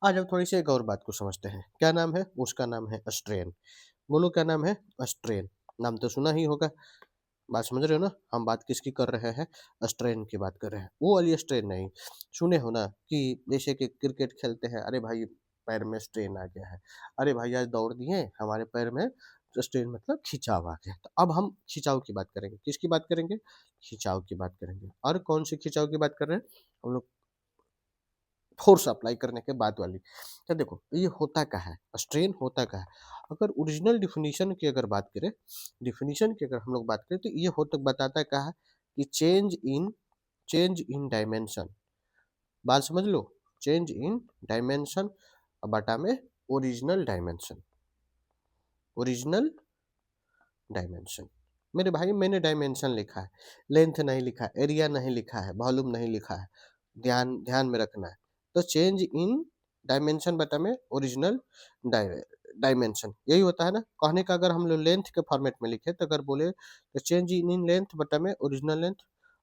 आज हम थोड़ी सी एक और बात को समझते हैं। क्या नाम है? उसका नाम है स्ट्रेन। बोलो, क्या नाम है? स्ट्रेन। नाम तो सुना ही होगा। बात समझ रहे हो ना? हम बात किसकी कर रहे हैं? स्ट्रेन की बात कर रहे हैं। वो वाली स्ट्रेन नहीं। सुने हो ना कि जैसे कि क्रिकेट खेलते हैं, अरे भाई पैर में स्ट्रेन आ गया है, अरे भाई आज दौड़ दिए, हमारे पैर में तो स्ट्रेन मतलब खिंचाव आ गया। तो अब हम खिंचाव की बात करेंगे। किसकी बात करेंगे? खिंचाव की बात करेंगे। और कौन सी खिंचाव की बात कर रहे हैं हम लोग? फोर्स अप्लाई करने के बाद वाली। तो देखो, ये होता क्या है, स्ट्रेन होता क्या है? अगर ओरिजिनल डिफिनीशन की अगर बात करें, डिफिनीशन की अगर हम लोग बात करें, तो ये होता बताता क्या है कि चेंज इन डायमेंशन। बात समझ लो, चेंज इन डायमेंशन बटा में ओरिजिनल डायमेंशन। Original dimension. मेरे भाई मैंने डायमेंशन लिखा है, लेंथ नहीं लिखा है, एरिया नहीं लिखा है, वॉल्यूम नहीं लिखा है। ध्यान ध्यान में रखना है। तो चेंज इन डायमेंशन बटा में ओरिजिनल डायमेंशन, यही होता है ना कहने का। अगर हम लोग लेंथ के फॉर्मेट में लिखे तो अगर बोले तो चेंज इन लेंथ बटा में ओरिजिनल लेंथ।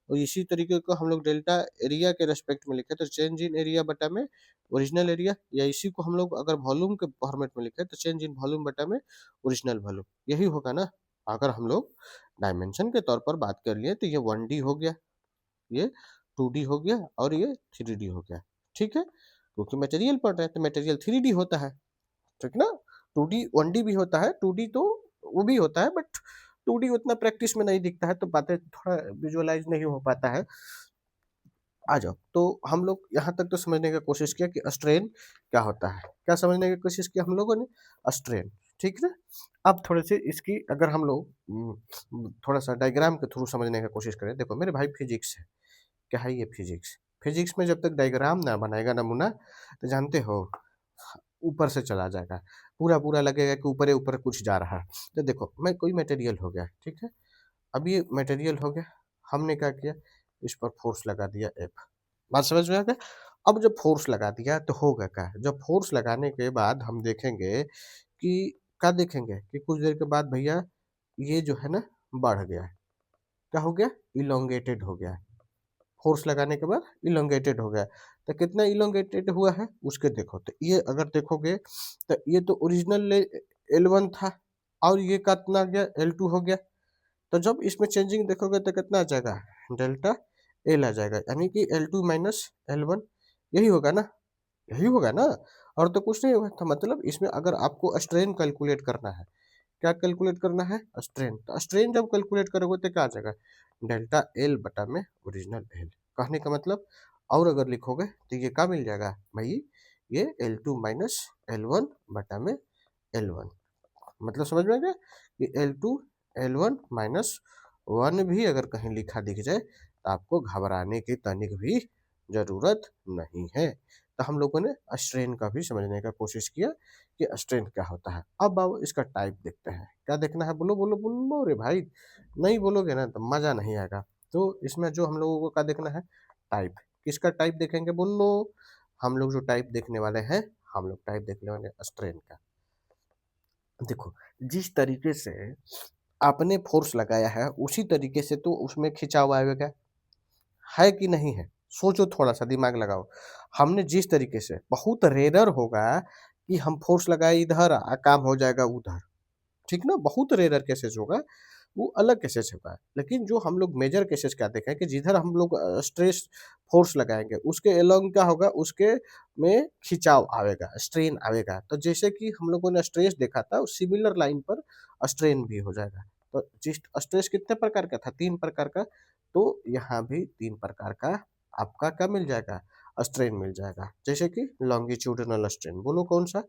और इसी तरीके को हम लोग डेल्टा एरिया के रेस्पेक्ट में लिखे तो चेंज इन एरिया बटा में ओरिजिनल एरिया। या इसी को हम लोग अगर वॉल्यूम के फॉर्मेट में लिखे तो चेंज इन वॉल्यूम बटा में ओरिजिनल वॉल्यूम। यही होगा ना। अगर हम लोग डायमेंशन के तौर पर बात कर लिए तो ये 1D हो गया, ये 2D हो गया और ये 3D हो गया। ठीक है, क्योंकि मटेरियल पढ़ रहे हैं तो मटेरियल 3D होता है, ठीक ना? 2D 1D भी होता है, 2D तो वो भी होता है, बट 2D उतना प्रैक्टिस में नहीं दिखता है, तो बातें थोड़ा विजुअलाइज नहीं हो पाता है। आ जाओ, तो हम लोग यहाँ तक तो समझने का कोशिश किया कि स्ट्रेन क्या होता है। क्या समझने की कोशिश किया हम लोगों ने? स्ट्रेन। ठीक है। अब थोड़े से इसकी अगर हम लोग थोड़ा सा डायग्राम के थ्रू समझने का कोशिश करें। देखो मेरे भाई, फिजिक्स है। क्या है ये? फिजिक्स। फिजिक्स में जब तक डायग्राम ना बनाएगा नमूना, तो जानते हो ऊपर से चला जाएगा, पूरा पूरा लगेगा कि ऊपर ऊपर कुछ जा रहा है। तो देखो, मैं कोई मटेरियल हो गया, ठीक है। अब ये मटेरियल हो गया, हमने क्या किया, इस पर फोर्स लगा दिया एफ। बात समझ में आ गया? अब जब फोर्स लगा दिया तो होगा क्या? जब फोर्स लगाने के बाद हम देखेंगे कि क्या देखेंगे कि कुछ देर के बाद भैया ये जो है ना बढ़ गया है। क्या हो गया? इलोंगेटेड हो गया है। फोर्स लगाने के बाद इलोंगेटेड हो गया। तो कितना इलोंगेटेड हुआ है उसके देखो। तो ये अगर देखोगे तो ये तो ओरिजिनल L1 था और ये कितना गया? L2 हो गया। तो जब इसमें चेंजिंग देखोगे तो कितना आ जाएगा? डेल्टा एल आ जाएगा, यानी कि L2 माइनस L1। यही होगा ना? यही होगा ना? और तो कुछ नहीं होगा। तो मतलब इसमें अगर आपको स्ट्रेन कैलकुलेट करना है, क्या कैलकुलेट करना है? स्ट्रेन। तो स्ट्रेन जब कैलकुलेट करोगे तो क्या आ जाएगा? डेल्टा एल बटा में ओरिजिनल एल। कहने का मतलब, और अगर लिखोगे तो ये क्या मिल जाएगा भाई? ये L2 माइनस L1 बटा में L1। मतलब समझ में आ गया कि L2 L1 माइनस 1 भी अगर कहीं लिखा दिख जाए तो आपको घबराने की तनिक भी जरूरत नहीं है। तो हम लोगों ने स्ट्रेन का भी समझने का कोशिश किया कि स्ट्रेन क्या होता है। अब आओ इसका टाइप देखते हैं। क्या देखना है? बोलो बोलो बोलो रे भाई। नहीं बोलोगे ना तो मजा नहीं आएगा। तो इसमें जो हम लोगों को क्या देखना है? टाइप। किसका टाइप देखेंगे? बोलो। हम लोग जो टाइप देखने वाले हैं, हम लोग टाइप देखने वाले स्ट्रेन का। देखो, जिस तरीके से आपने फोर्स लगाया है उसी तरीके से तो उसमें खिंचाव आएगा, है कि नहीं है? सोचो, थोड़ा सा दिमाग लगाओ। हमने जिस तरीके से, बहुत रेयर होगा कि हम फोर्स लगाए इधर काम हो जाएगा उधर, ठीक ना? बहुत रेयर केसेस होगा, वो अलग केसेस होगा। लेकिन जो हम लोग मेजर केसेस क्या देखे हैं कि जिधर हम लोग स्ट्रेस फोर्स लगाएंगे उसके अलोंग क्या होगा, उसके में खिंचाव आएगा, स्ट्रेन आएगा। तो जैसे कि हम लोगों ने स्ट्रेस देखा था, सिमिलर लाइन पर स्ट्रेन भी हो जाएगा। तो जिस स्ट्रेस कितने प्रकार का था, 3 प्रकार का, तो यहाँ भी 3 प्रकार का आपका क्या मिल जाएगा, स्ट्रेन मिल जाएगा। जैसे कि लॉन्गिट्यूडिनल स्ट्रेन, बोलो कौन सा,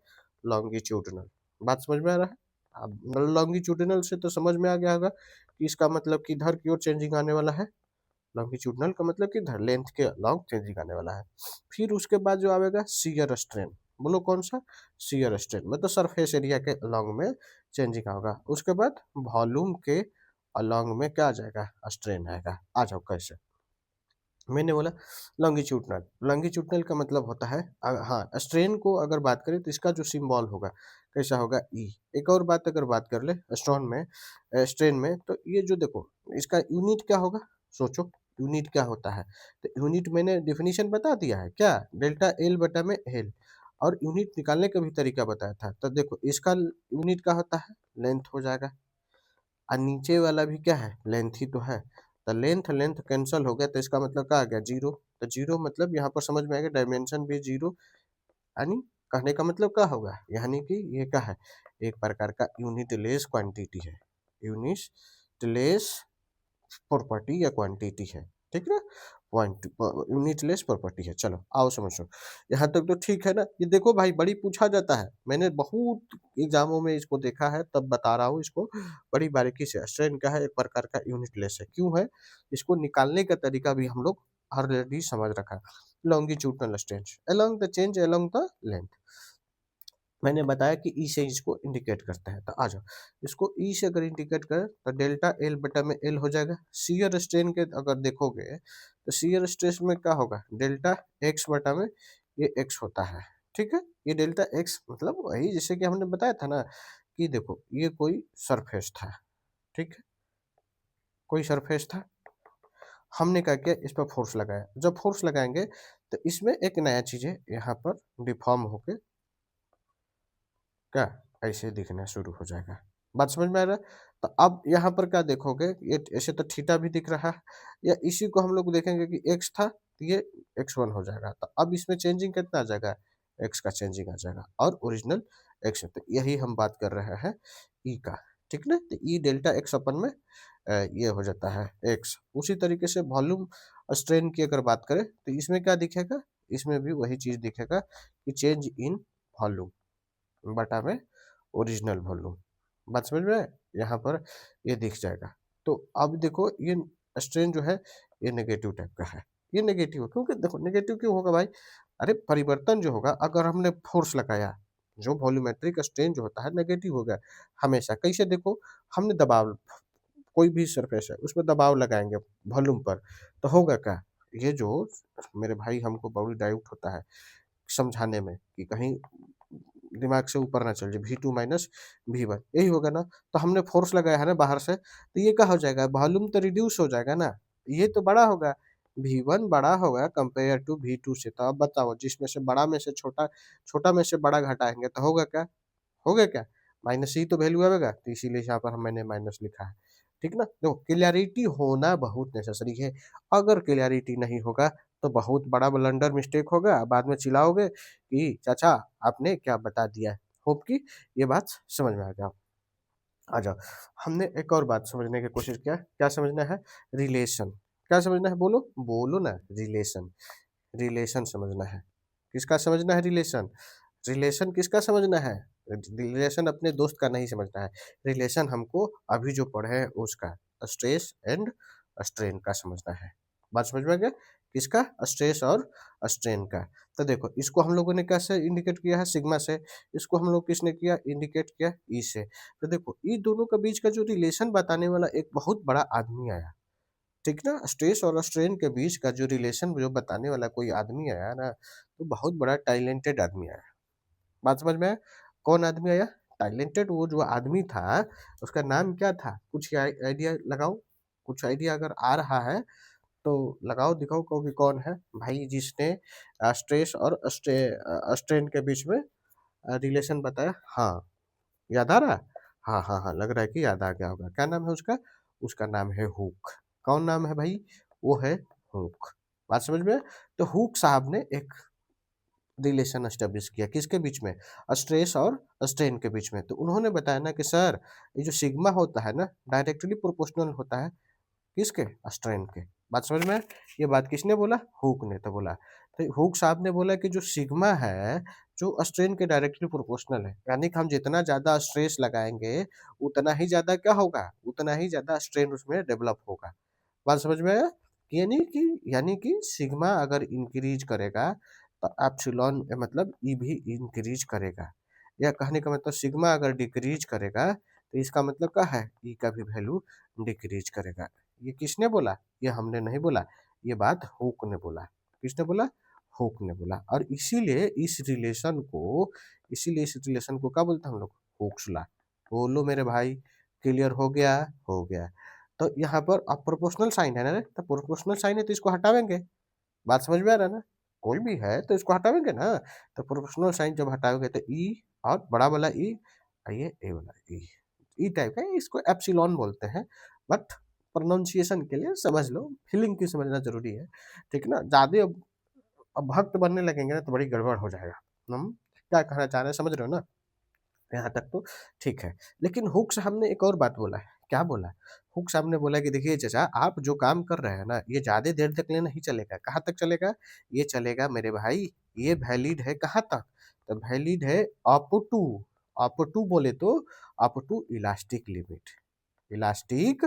लॉन्गिट्यूडिनल। बात समझ में आ रहा है? अब लॉन्गिट्यूडिनल से तो समझ में आ गया होगा कि इसका मतलब किधर की ओर चेंजिंग आने वाला है। लॉन्गिट्यूडिनल का मतलब किधर, लेंथ के अलॉन्ग चेंजिंग आने वाला है। फिर उसके बाद जो आएगा शियर स्ट्रेन, बोलो कौन सा, शियर स्ट्रेन मतलब सरफेस एरिया के अलॉन्ग में चेंजिंग होगा। उसके बाद वॉल्यूम के अलॉन्ग में क्या आ जाएगा, स्ट्रेन आएगा। आ जाओ कैसे, मैंने बोला लॉन्गिट्यूडनल। लॉन्गिट्यूडनल का मतलब होता है हाँ, स्ट्रेन को अगर बात करें तो इसका जो सिंबल होगा कैसा होगा, ई। एक और बात अगर बात कर ले स्ट्रॉन में, स्ट्रेन में, तो ये जो देखो इसका यूनिट क्या होगा, सोचो यूनिट क्या होता है। तो यूनिट मैंने डेफिनेशन बता दिया है क्या, डेल्टा एल बटा में एल, और यूनिट निकालने का भी तरीका बताया था। तो देखो इसका यूनिट क्या होता है, लेंथ हो जाएगा, और नीचे वाला भी क्या है, लेंथ ही तो है। तो लेंथ लेंथ कैंसिल हो गया, तो इसका मतलब क्या आ गया, जीरो। तो जीरो मतलब यहाँ पर समझ में आएगा डायमेंशन भी जीरो, यानी कहने का मतलब क्या होगा, यानी कि ये क्या है, एक प्रकार का यूनिट लेस क्वांटिटी है, यूनिट लेस प्रॉपर्टी या क्वांटिटी है, ठीक ना, पॉइंट यूनिटलेस प्रॉपर्टी है। चलो आओ समझो, यहाँ तक तो ठीक है ना। ये देखो भाई, बड़ी पूछा जाता है, मैंने बहुत एग्जामों में इसको देखा है, तब बता रहा हूँ इसको बड़ी बारीकी से। स्ट्रेन का है, एक प्रकार का यूनिटलेस है, क्यों है, इसको निकालने का तरीका भी हम लोग ऑलरेडी समझ रखा है। Longitudinal strain along the change along the length, मैंने बताया कि ई से इसको इंडिकेट करता है। तो आ जाओ, इसको ई से अगर इंडिकेट करें तो डेल्टा एल बटा में एल हो जाएगा। शियर स्ट्रेन के अगर देखोगे तो शियर स्ट्रेस में क्या होगा, डेल्टा एक्स बटा में ये एक्स होता है, ठीक है। ये डेल्टा एक्स मतलब वही जैसे कि हमने बताया था ना, कि देखो ये कोई सरफेस था, ठीक है, कोई सरफेस था, हमने क्या किया, इस पर फोर्स लगाया। जब फोर्स लगाएंगे तो इसमें एक नया चीज़ है, यहाँ पर डिफॉर्म होके क्या ऐसे दिखना शुरू हो जाएगा। बात समझ में आ रहा है? तो अब यहाँ पर क्या देखोगे, ये ऐसे तो थीटा भी दिख रहा है, या इसी को हम लोग देखेंगे कि एक्स था तो ये x1 हो जाएगा। तो अब इसमें चेंजिंग कितना आ जाएगा, एक्स का चेंजिंग आ जाएगा, और ओरिजिनल एक्स। तो यही हम बात कर रहे हैं ई का, ठीक ना। तो ई डेल्टा एक्स अपन में ये हो जाता है एक्स। उसी तरीके से वॉल्यूम स्ट्रेन की अगर बात करें तो इसमें क्या दिखेगा, इसमें भी वही चीज़ दिखेगा कि चेंज इन वॉल्यूम बटा में ओरिजिनल वॉल्यूम। बात समझ में आए? यहाँ पर ये दिख जाएगा। तो अब देखो ये स्ट्रेन जो है ये नेगेटिव टाइप का है, ये नेगेटिव है, क्योंकि देखो नेगेटिव क्यों होगा भाई, अरे परिवर्तन जो होगा अगर हमने फोर्स लगाया, जो वॉल्यूमेट्रिक स्ट्रेन जो होता है नेगेटिव होगा हमेशा। कैसे देखो, हमने दबाव, कोई भी सरफेस है उसमें दबाव लगाएंगे वॉल्यूम पर, तो होगा क्या, ये जो मेरे भाई हमको बहुत डाउट होता है समझाने में कि कहीं दिमाग से ऊपर ना चल जाए, V2 - V1 यही होगा ना। तो हमने फोर्स लगाया है ना बाहर से, तो ये क्या हो जाएगा, वॉल्यूम तो रिड्यूस हो जाएगा ना, ये तो बड़ा होगा, V1 बड़ा होगा कंपेयर टू V2 से। तो अब बताओ, जिसमें से बड़ा में से छोटा, छोटा में से बड़ा घटाएंगे तो होगा क्या, होगा क्या, माइनस ही तो वैल्यू आएगा। तो इसीलिए यहाँ पर मैंने माइनस लिखा है, ठीक ना। देखो क्लियरिटी होना बहुत नेसेसरी है, अगर क्लियरिटी नहीं होगा तो बहुत बड़ा ब्लंडर मिस्टेक होगा, बाद में चिल्लाओगे कि चाचा आपने क्या बता दिया है। होप कि ये बात समझ में आ गया। आ जाओ, हमने एक और बात समझने की कोशिश किया, क्या समझना है, रिलेशन। क्या समझना है, बोलो बोलो ना, रिलेशन, रिलेशन समझना है। किसका समझना है, रिलेशन, रिलेशन किसका समझना है, रिलेशन अपने दोस्त का नहीं समझना है, रिलेशन हमको अभी जो पढ़े हैं उसका, स्ट्रेस एंड स्ट्रेन का समझना है। बात समझ में आ गया, किसका, स्ट्रेस और स्ट्रेन का। तो देखो इसको हम लोगों ने कैसे इंडिकेट किया है, सिग्मा से। इसको हम लोग किसने किया, इंडिकेट किया ई से। तो देखो ये दोनों के बीच का जो रिलेशन बताने वाला एक बहुत बड़ा आदमी आया, ठीक ना। स्ट्रेस और स्ट्रेन के बीच का जो रिलेशन जो बताने वाला कोई आदमी आया ना, तो बहुत बड़ा टैलेंटेड आदमी आया। बात समझ में आया? कौन आदमी आया? टैलेंटेड। वो जो आदमी था उसका नाम क्या था? कुछ आइडिया लगाओ। कुछ आइडिया अगर आ रहा है तो लगाओ, दिखाओ कि कौन है भाई जिसने स्ट्रेस और स्ट्रेन के बीच में रिलेशन बताया। हाँ, याद आ रहा है? हाँ हाँ हाँ, लग रहा है कि याद आ गया होगा। क्या नाम है उसका? उसका नाम है हुक। कौन नाम है भाई? वो है हुक। बात समझ में? तो हुक साहब ने एक रिलेशन एस्टेब्लिश किया किसके बीच में? स्ट्रेस और स्ट्रेन के बीच में। तो उन्होंने बताया ना कि सर, ये जो सिग्मा होता है ना, डायरेक्टली प्रोपोर्शनल होता है किसके? स्ट्रेन के। बात समझ में? ये बात किसने बोला? हुक ने तो बोला। तो हुक साहब ने बोला कि जो सिग्मा है, जो स्ट्रेन के डायरेक्टली प्रोपोर्शनल है, यानी कि हम जितना ज्यादा स्ट्रेस लगाएंगे उतना ही ज्यादा क्या होगा? उतना ही ज्यादा स्ट्रेन उसमें डेवलप होगा। बात समझ में आया? यानी कि सिग्मा अगर इंक्रीज करेगा तो एप्सिलॉन मतलब ई भी इंक्रीज करेगा। या कहने का मतलब सिग्मा अगर डिक्रीज करेगा तो इसका मतलब क्या है? ई का भी वैल्यू डिक्रीज करेगा। ये किसने बोला? ये हमने नहीं बोला, ये बात हुक ने बोला। किसने बोला? हुक ने बोला। और इसीलिए इस रिलेशन को क्या बोलते हैं हम लोग? Hooke's law. बोलो मेरे भाई, क्लियर हो गया? हो गया। तो यहाँ पर अब प्रोपोर्शनल साइन है ना, तो प्रोपोर्शनल साइन है तो इसको हटावेंगे। बात समझ में आ रहा है ना? कोई भी है तो इसको हटावेंगे ना। तो प्रोपोर्शनल साइन जब हटाओगे तो ई और बड़ा वाला ई, ये ए वाला ई टाइप का, इसको एप्सिलॉन बोलते हैं। बट प्रोनाउंसिएशन के लिए समझ लो, फीलिंग की समझना जरूरी है। ठीक ना। ज्यादा अब भक्त बनने लगेंगे ना तो बड़ी गड़बड़ हो जाएगा। हम क्या कहना चाह रहे हैं समझ रहे हो ना? यहाँ तक तो ठीक है। लेकिन हुक साहब ने एक और बात बोला है। क्या बोला? हुक साहब ने बोला कि देखिए चाचा, आप जो काम कर रहे हैं ना, ये ज्यादा देर तक ले नहीं चलेगा। कहाँ तक चलेगा? ये चलेगा मेरे भाई, ये वैलिड है कहाँ तक? तो वैलिड है अप टू, अप टू बोले तो up to elastic limit. Elastic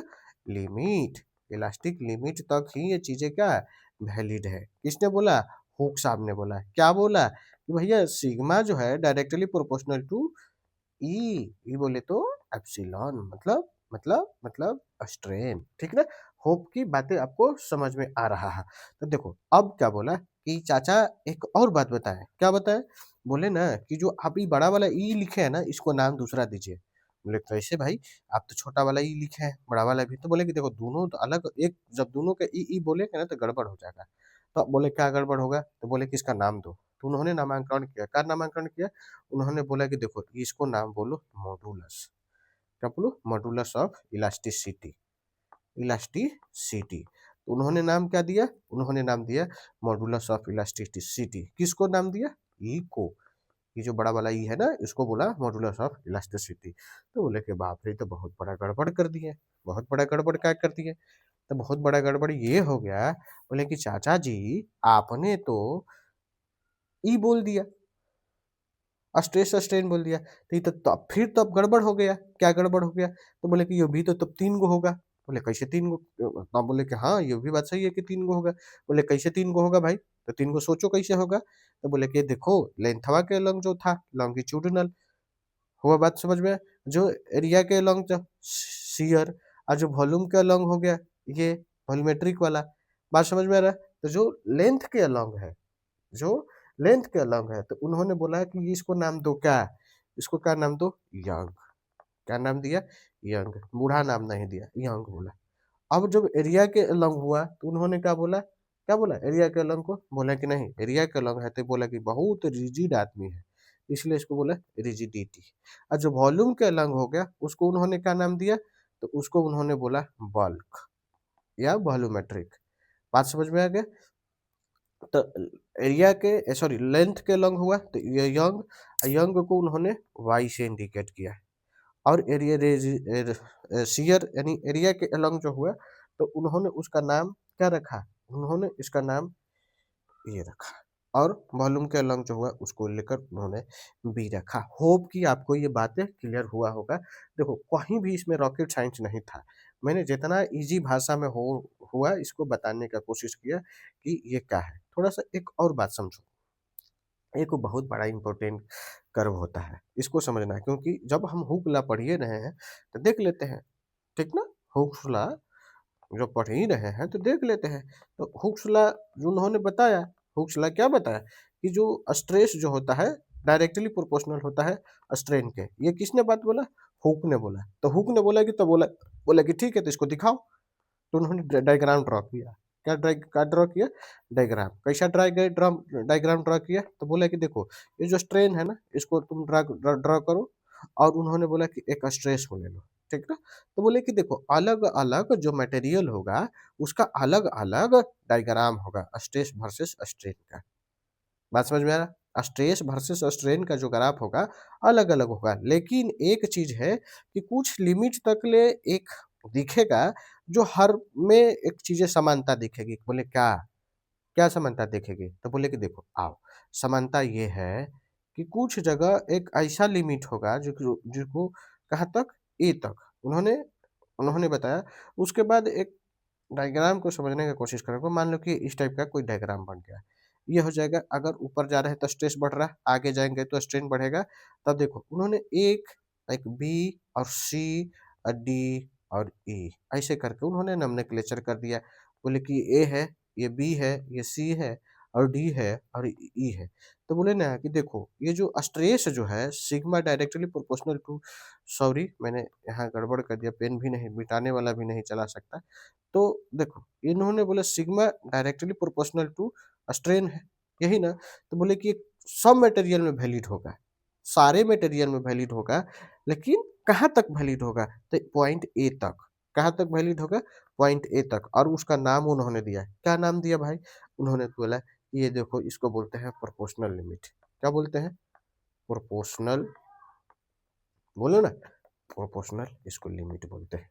limit, elastic limit तक ही ये चीजें क्या वैलिड है। किसने बोला? हुक साहब ने बोला। क्या बोला? कि भैया सिग्मा जो है डायरेक्टली प्रोपोर्शनल टू ई, ई बोले तो एप्सिलॉन, मतलब स्ट्रेन। ठीक ना। होप की बातें आपको समझ में आ रहा है। तो देखो अब क्या बोला कि चाचा एक और बात बताए। क्या बताए? बोले ना कि जो आप ये बड़ा वाला ई लिखे है ना, इसको नाम दूसरा दीजिए। बोले कैसे भाई? आप तो छोटा वाला ई लिखे हैं, बड़ा वाला भी। तो बोले कि देखो दोनों तो अलग, एक जब दोनों का ई बोलेंगे ना तो गड़बड़ हो जाएगा। तो बोले क्या गड़बड़ होगा? तो बोले कि इसका नाम दो। तो उन्होंने नामांकन किया। क्या नामांकन किया? उन्होंने बोला कि देखो इसको नाम बोलो मॉडुलस। क्या बोलो? Modulus of elasticity. इलास्टिसिटी। तो उन्होंने नाम क्या दिया? उन्होंने नाम दिया मॉडुलस ऑफ इलास्टिसिटी। किसको नाम दिया? ई को। ये जो बड़ा वाला ई है ना, इसको बोला मॉडुलस ऑफ इलास्टिसिटी। तो बोले कि बाप रे, तो बहुत बड़ा गड़बड़ कर दिए। बहुत बड़ा गड़बड़ क्या कर दिए? तो बहुत बड़ा गड़बड़ ये हो गया। बोले कि चाचा जी, आपने तो ई बोल दिया, स्ट्रेस स्ट्रेन बोल दिया। तो ये तो तब फिर तो अब गड़बड़ हो गया। क्या गड़बड़ हो गया? तो बोले कि ये भी तो तब 3 गो होगा। बोले कैसे 3 गो? तो बोले कि हाँ, ये भी बात सही है कि 3 गो होगा। बोले कैसे 3 गो होगा भाई? तो 3 गो सोचो कैसे होगा। तो बोले कि देखो लेंथवा के अलॉन्ग जो था लॉन्गिट्यूडिनल हुआ। बात समझ में? जो एरिया के अलॉन्ग जो शियर, और जो वॉल्यूम के अलॉन्ग हो गया ये वॉल्यूमेट्रिक वाला। बात समझ में आ रहा है? तो जो लेंथ के अलॉन्ग है, जो लेंथ के अलग है, तो उन्होंने बोला कि इसको नाम दो क्या? इसको क्या नाम दो? यंग। क्या नाम दिया? यंग। बूढ़ा नाम नहीं दिया, यंग बोला। अब जब एरिया के अलग हुआ तो उन्होंने क्या बोला? क्या बोला एरिया के अलग को? बोला कि नहीं, एरिया के अलग है तो बोला कि बहुत रिजिड आदमी है, इसलिए इसको बोला रिजिडिटी। और जो वॉल्यूम के अलग हो गया उसको उन्होंने क्या नाम दिया? तो उसको उन्होंने बोला बल्क या वॉल्यूमेट्रिक। बात समझ में आ गया? तो एरिया के सॉरी लेंथ के लॉन्ग हुआ तो ये यंग, यंग को उन्होंने वाई से इंडिकेट किया। और एरिया शियर यानी एरिया के अलॉन्ग जो हुआ तो उन्होंने उसका नाम क्या रखा? उन्होंने इसका नाम ये रखा। और वॉल्यूम के अलॉन्ग जो हुआ उसको लेकर उन्होंने बी रखा। होप कि आपको ये बातें क्लियर हुआ होगा। देखो कहीं भी इसमें रॉकेट साइंस नहीं था। मैंने जितना इजी भाषा में हुआ इसको बताने का कोशिश किया कि ये क्या है। थोड़ा सा एक और बात समझो। एक बहुत बड़ा इंपॉर्टेंट कर्व होता है, इसको समझना है, क्योंकि जब हम हुक लॉ पढ़िए रहे हैं तो देख लेते हैं। ठीक ना। हुक लॉ जो पढ़ ही रहे हैं तो देख लेते हैं। तो हुक्स लॉ जो उन्होंने बताया, हुक्स लॉ क्या बताया कि जो स्ट्रेस जो होता है डायरेक्टली प्रोपोर्शनल होता है स्ट्रेन के। ये किसने बात बोला? हुक ने बोला। तो हुक ने बोला कि तो बोला बोला कि ठीक है तो इसको दिखाओ। तो उन्होंने डायग्राम ड्रॉ किया। क्या ड्रॉ किया? डायग्राम। कैसा डायग्राम ड्रॉ किया? तो बोला कि देखो ये जो स्ट्रेन है ना इसको तुम ड्रॉ करो, और उन्होंने बोला कि एक स्ट्रेस को ले लो, ठीक ना। तो बोले कि देखो अलग अलग जो मटेरियल होगा उसका अलग अलग डायग्राम होगा स्ट्रेस वर्सेस स्ट्रेन का। बात समझ में आ रहा? स्ट्रेस वर्सेस स्ट्रेन का जो ग्राफ होगा अलग अलग होगा, लेकिन एक चीज है कि कुछ लिमिट तक ले एक दिखेगा जो हर में एक चीजें समानता दिखेगी। बोले क्या? क्या समानता दिखेगी? तो बोले कि देखो आओ, समानता ये है कि कुछ जगह एक ऐसा लिमिट होगा जो जिसको कहाँ तक, ए तक उन्होंने उन्होंने बताया। उसके बाद एक डायग्राम को समझने की कोशिश करोगे, मान लो कि इस टाइप का कोई डायग्राम बन गया, ये हो जाएगा। अगर ऊपर जा रहे हैं तो स्ट्रेस बढ़ रहा है, आगे जाएंगे तो स्ट्रेन बढ़ेगा। तब देखो उन्होंने एक एक बी और सी और डी और ई ऐसे करके उन्होंने नोमेनक्लेचर कर दिया। बोले कि ए है, ये बी है, ये सी है और डी है और ई है। तो बोले ना कि देखो ये जो स्ट्रेस जो है sigma directly proportional to, sorry मैंने यहाँ गड़बड़ कर दिया, पेन भी नहीं मिटाने वाला भी नहीं चला सकता। तो देखो इन्होंने बोला sigma directly proportional to strain है, यही ना। तो बोले कि सब मटेरियल में वैलिड होगा, सारे मटेरियल में वैलिड होगा, लेकिन कहाँ तक वैलिड होगा? तो पॉइंट ए तक। कहाँ तक वैलिड होगा? पॉइंट ए तक। और उसका नाम उन्होंने दिया। क्या नाम दिया भाई? उन्होंने बोला ये देखो इसको बोलते हैं प्रोपोर्शनल लिमिट। क्या बोलते हैं? प्रोपोर्शनल, बोलो ना, प्रोपोर्शनल इसको लिमिट बोलते हैं।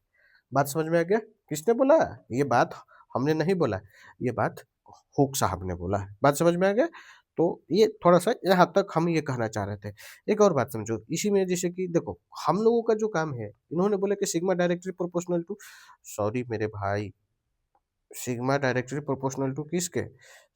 बात समझ में आ गया? किसने बोला ये बात? हमने नहीं बोला, ये बात हुक साहब ने बोला है। बात समझ में आ गया? तो ये थोड़ा सा यहाँ तक हम ये कहना चाह रहे थे। एक और बात समझो इसी में, जैसे कि देखो हम लोगों का जो काम है, इन्होंने बोला कि sigma directly proportional to, sorry मेरे भाई, सिग्मा डायरेक्टली प्रोपोर्शनल टू किसके?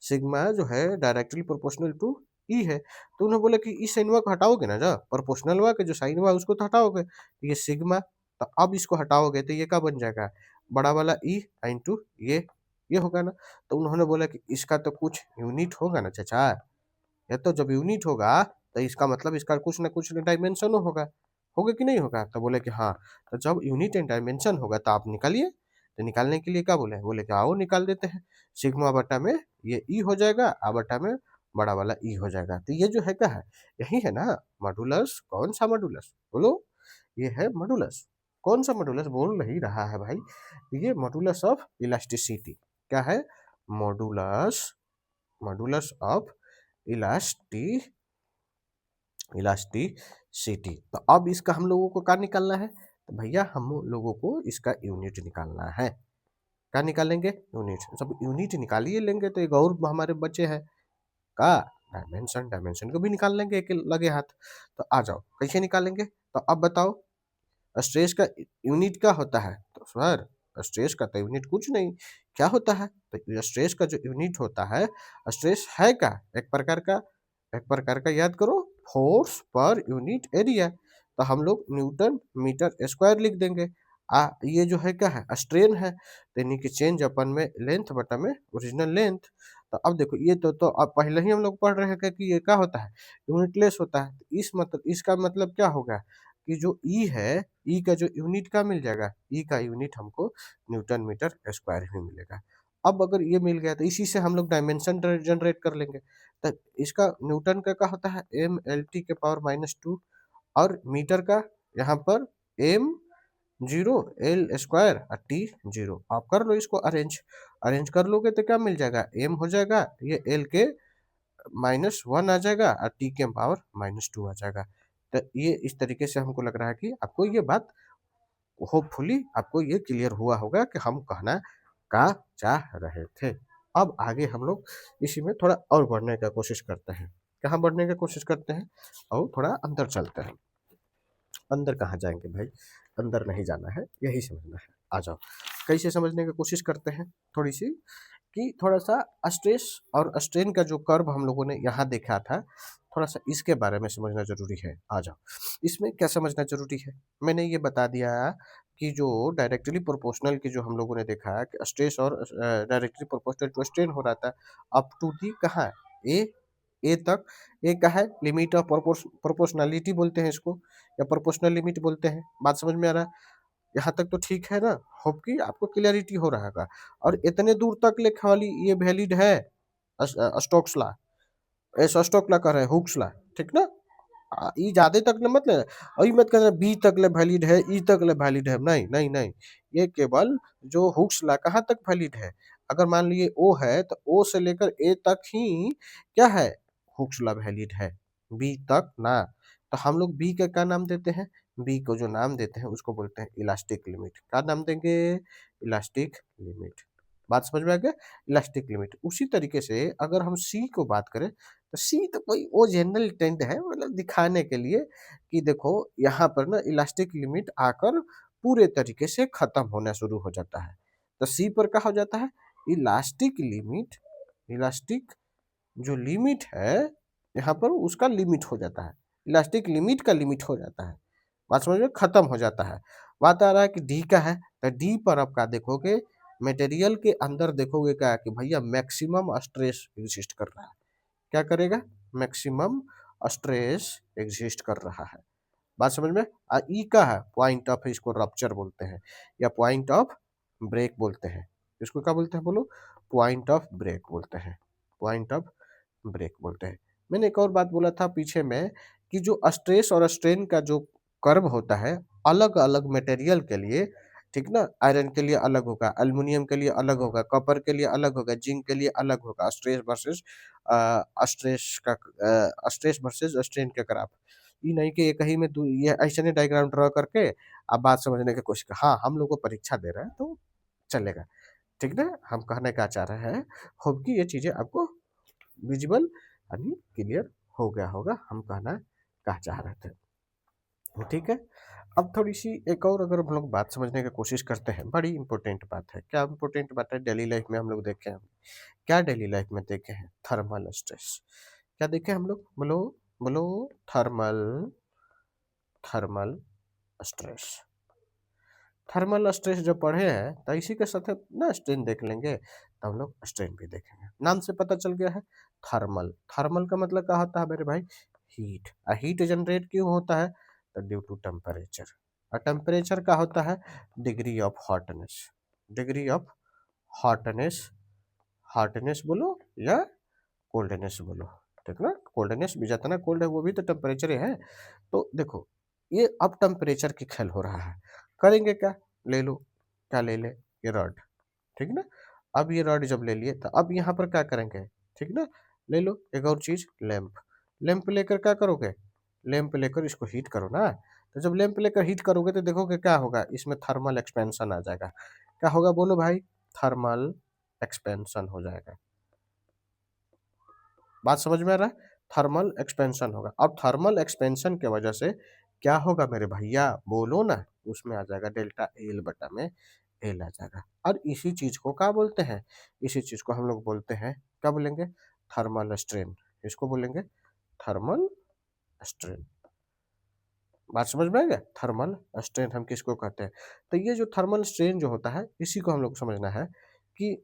सिग्मा जो है डायरेक्टली प्रोपोर्शनल टू ई है। तो उन्होंने बोला कि इस साइनवा को हटाओगे ना, जो प्रोपोर्शनल वा के जो साइनवा उसको तो हटाओगे, तो ये सिग्मा। तो अब इसको हटाओगे तो ये क्या बन जाएगा? बड़ा वाला ई इंटू ये होगा ना। तो उन्होंने बोला कि इसका तो कुछ यूनिट होगा ना चाचा, या तो जब यूनिट होगा तो इसका मतलब इसका कुछ ना कुछ डायमेंशन होगा, होगा कि नहीं होगा? तो बोले कि हाँ। तो जब यूनिट एंड डायमेंशन होगा तो आप निकालिए। तो निकालने के लिए क्या बोले? बोले कि आओ निकाल देते हैं। सिग्मा बटा में ये ई हो जाएगा, आ बटा में बड़ा वाला ई हो जाएगा। तो ये जो है क्या है? यही है ना मॉडुलस। कौन सा मॉडुलस बोलो? ये है मॉडुलस। कौन सा मॉडुलस बोल नहीं रहा है भाई? ये मॉडुलस ऑफ इलास्टिसिटी। क्या है? मॉडुलस, मॉडुलस ऑफ इलास्टी इलास्टिसिटी। तो अब इसका हम लोगों को क्या निकालना है? तो भैया हम लोगों को इसका यूनिट निकालना है। क्या निकालेंगे? यूनिट। जब यूनिट निकाल ही लेंगे तो एक और हमारे बच्चे हैं का डायमेंशन। डायमेंशन को भी निकाल लेंगे एक लगे हाथ। तो आ जाओ कैसे निकालेंगे? तो अब बताओ स्ट्रेस का यूनिट क्या होता है? तो सर स्ट्रेस का तो यूनिट कुछ नहीं। क्या होता है? तो स्ट्रेस का जो यूनिट होता है, स्ट्रेस है क्या? एक प्रकार का याद करो, फोर्स पर यूनिट एरिया। तो हम लोग न्यूटन मीटर स्क्वायर लिख देंगे। ये जो है क्या है? स्ट्रेन है, तो यानी कि चेंज अपन में लेंथ बटा में ओरिजिनल लेंथ। तो अब देखो ये तो अब पहले ही हम लोग पढ़ रहे हैं कि ये क्या होता है? यूनिटलेस होता है। तो इस मतलब इसका मतलब क्या होगा कि जो ई है, ई का जो यूनिट का मिल जाएगा, ई का यूनिट हमको न्यूटन मीटर स्क्वायर ही मिलेगा। अब अगर ये मिल गया तो इसी से हम लोग डायमेंशन जनरेट कर लेंगे। तो इसका न्यूटन का क्या होता है? एम एल टी के पावर -2, और मीटर का यहाँ पर एम जीरो एल स्क्वायर और टी जीरो। आप कर लो इसको अरेंज। अरेंज कर लोगे तो क्या मिल जाएगा? एम हो जाएगा, ये एल के -1 आ जाएगा और टी के पावर -2 आ जाएगा। तो ये इस तरीके से हमको लग रहा है कि आपको ये बात, होपफुली आपको ये क्लियर हुआ होगा कि हम कहना का चाह रहे थे। अब आगे हम लोग इसी में थोड़ा और बढ़ने का कोशिश करते हैं। कहाँ बढ़ने की कोशिश करते हैं? और थोड़ा अंदर चलते हैं। अंदर कहाँ जाएंगे भाई? अंदर नहीं जाना है, यही समझना है। आ जाओ कैसे समझने की कोशिश करते हैं थोड़ी सी, कि थोड़ा सा स्ट्रेस और स्ट्रेन का जो कर्व हम लोगों ने यहाँ देखा था, थोड़ा सा इसके बारे में समझना जरूरी है। आ जाओ इसमें क्या समझना जरूरी है? मैंने ये बता दिया कि जो डायरेक्टली प्रोपोर्शनल की जो हम लोगों ने देखा है कि स्ट्रेस और डायरेक्टली प्रोपोर्शनल टू स्ट्रेन हो रहा था अप टू दी कहाँ ए ए तक। ए का है लिमिट ऑफ प्रोपोर्शनलिटी बोलते हैं इसको, या प्रोपोर्शनल लिमिट बोलते हैं। बात समझ में आ रहा है? यहाँ तक तो ठीक है ना? होप कि आपको क्लियरिटी हो रहा होगा। और इतने दूर तक ले खाली ये वैलिड है स्टोक्स लॉ, स्टोक्स लॉ कर रहे हैं, हुक्स लॉ, ठीक ना? ई ज्यादा तक ले मत ले, और ई मत कहना बी तक ले वैलिड है, ई तक ले वैलिड है, नहीं नहीं नहीं। ये केवल जो हुक्स लॉ कहाँ तक वैलिड है, अगर मान लीजिए ओ है तो ओ से लेकर ए तक ही क्या है, हुक्स लॉ वैलिड है, बी तक ना। तो हम लोग बी का क्या नाम देते हैं, बी को जो नाम देते हैं उसको बोलते हैं इलास्टिक लिमिट। क्या नाम देंगे, इलास्टिक लिमिट। बात समझ में आ गया, इलास्टिक लिमिट। उसी तरीके से अगर हम सी को बात करें तो सी तो कोई वो जनरल टेंट है, मतलब दिखाने के लिए कि देखो यहाँ पर ना इलास्टिक लिमिट आकर पूरे तरीके से खत्म होना शुरू हो जाता है। तो सी पर क्या हो जाता है, इलास्टिक लिमिट, इलास्टिक जो लिमिट है यहाँ पर उसका लिमिट हो जाता है, इलास्टिक लिमिट का लिमिट हो जाता है। बात समझ में, खत्म हो जाता है। बात आ रहा है कि डी का है, तो डी पर आप क्या देखोगे, मटेरियल के अंदर देखोगे क्या कि भैया मैक्सिमम स्ट्रेस एग्जिस्ट कर रहा है। क्या करेगा, मैक्सिमम स्ट्रेस एग्जिस्ट कर रहा है। बात समझ में। ई का है पॉइंट ऑफ, इसको रप्चर बोलते हैं या पॉइंट ऑफ ब्रेक बोलते हैं। इसको क्या बोलते हैं बोलो, पॉइंट ऑफ ब्रेक बोलते हैं, पॉइंट ऑफ ब्रेक बोलते हैं। मैंने एक और बात बोला था पीछे में कि जो स्ट्रेस और स्ट्रेन का जो कर्व होता है अलग अलग मटेरियल के लिए, ठीक ना, आयरन के लिए अलग होगा, एल्युमिनियम के लिए अलग होगा, कॉपर के लिए अलग होगा, जिंक के लिए अलग होगा, stress versus stress versus strain के ग्राफ। ये नहीं कि एक ही में ये ऐसे डायग्राम ड्रॉ करके आप बात समझने की कोशिश कर, हाँ हम लोग को परीक्षा दे रहे हैं तो चलेगा, ठीक ना। हम कहने का चाह रहे हैं, होप कि ये चीजें आपको विजिबल यानी क्लियर हो गया होगा, हम कहना क्या चाह रहे थे, ठीक है। अब थोड़ी सी एक और अगर हम लोग बात समझने की कोशिश करते हैं, बड़ी इंपॉर्टेंट बात है। क्या इंपॉर्टेंट बात है, डेली लाइफ में हम लोग देखे हैं, क्या डेली लाइफ में देखे हैं, थर्मल स्ट्रेस। क्या देखे हम लोग, बोलो बोलो, thermal, thermal stress. Thermal stress जब पढ़े हैं तो इसी के साथ ना स्ट्रेन देख लेंगे, तो हम लोग स्ट्रेन भी देखेंगे। नाम से पता चल गया है थर्मल, थर्मल का मतलब क्या होता है मेरे भाई, हीट। हीट जनरेट क्यों होता है, तो ड्यू टू टेम्परेचर। और टेम्परेचर का होता है degree of hotness, degree of hotness, hotness बोलो या कोल्डनेस बोलो, ठीक ना। कोल्डनेस भी जितना कोल्ड है वो भी तो टेम्परेचर ही है। तो देखो ये अब टेम्परेचर की खेल हो रहा है, करेंगे क्या, ले लो, क्या ले ले, ये रॉड, ठीक ना। अब ये रॉड जब ले लिए तो अब यहाँ पर क्या करेंगे, ठीक ना। ले लो एक और चीज, लैंप, लैंप लेकर क्या करोगे, लैंप लेकर इसको हीट करो ना। तो जब लैंप लेकर हीट करोगे तो देखोगे क्या होगा, इसमें थर्मल एक्सपेंशन आ जाएगा। क्या होगा बोलो भाई, थर्मल एक्सपेंशन हो जाएगा। बात समझ में आ रहा है, थर्मल एक्सपेंशन होगा। अब थर्मल एक्सपेंशन के वजह से क्या होगा मेरे भैया, बोलो ना, उसमें आ जाएगा डेल्टा एल बटा में एल आ जाएगा। और इसी चीज को क्या बोलते हैं, इसी चीज को हम लोग बोलते हैं, क्या बोलेंगे, थर्मल स्ट्रेन। इसको बोलेंगे थर्मल स्ट्रेन। बात समझ में आ गया, थर्मल स्ट्रेन हम किसको कहते हैं। तो ये जो थर्मल स्ट्रेन जो होता है इसी को हम लोग को समझना है कि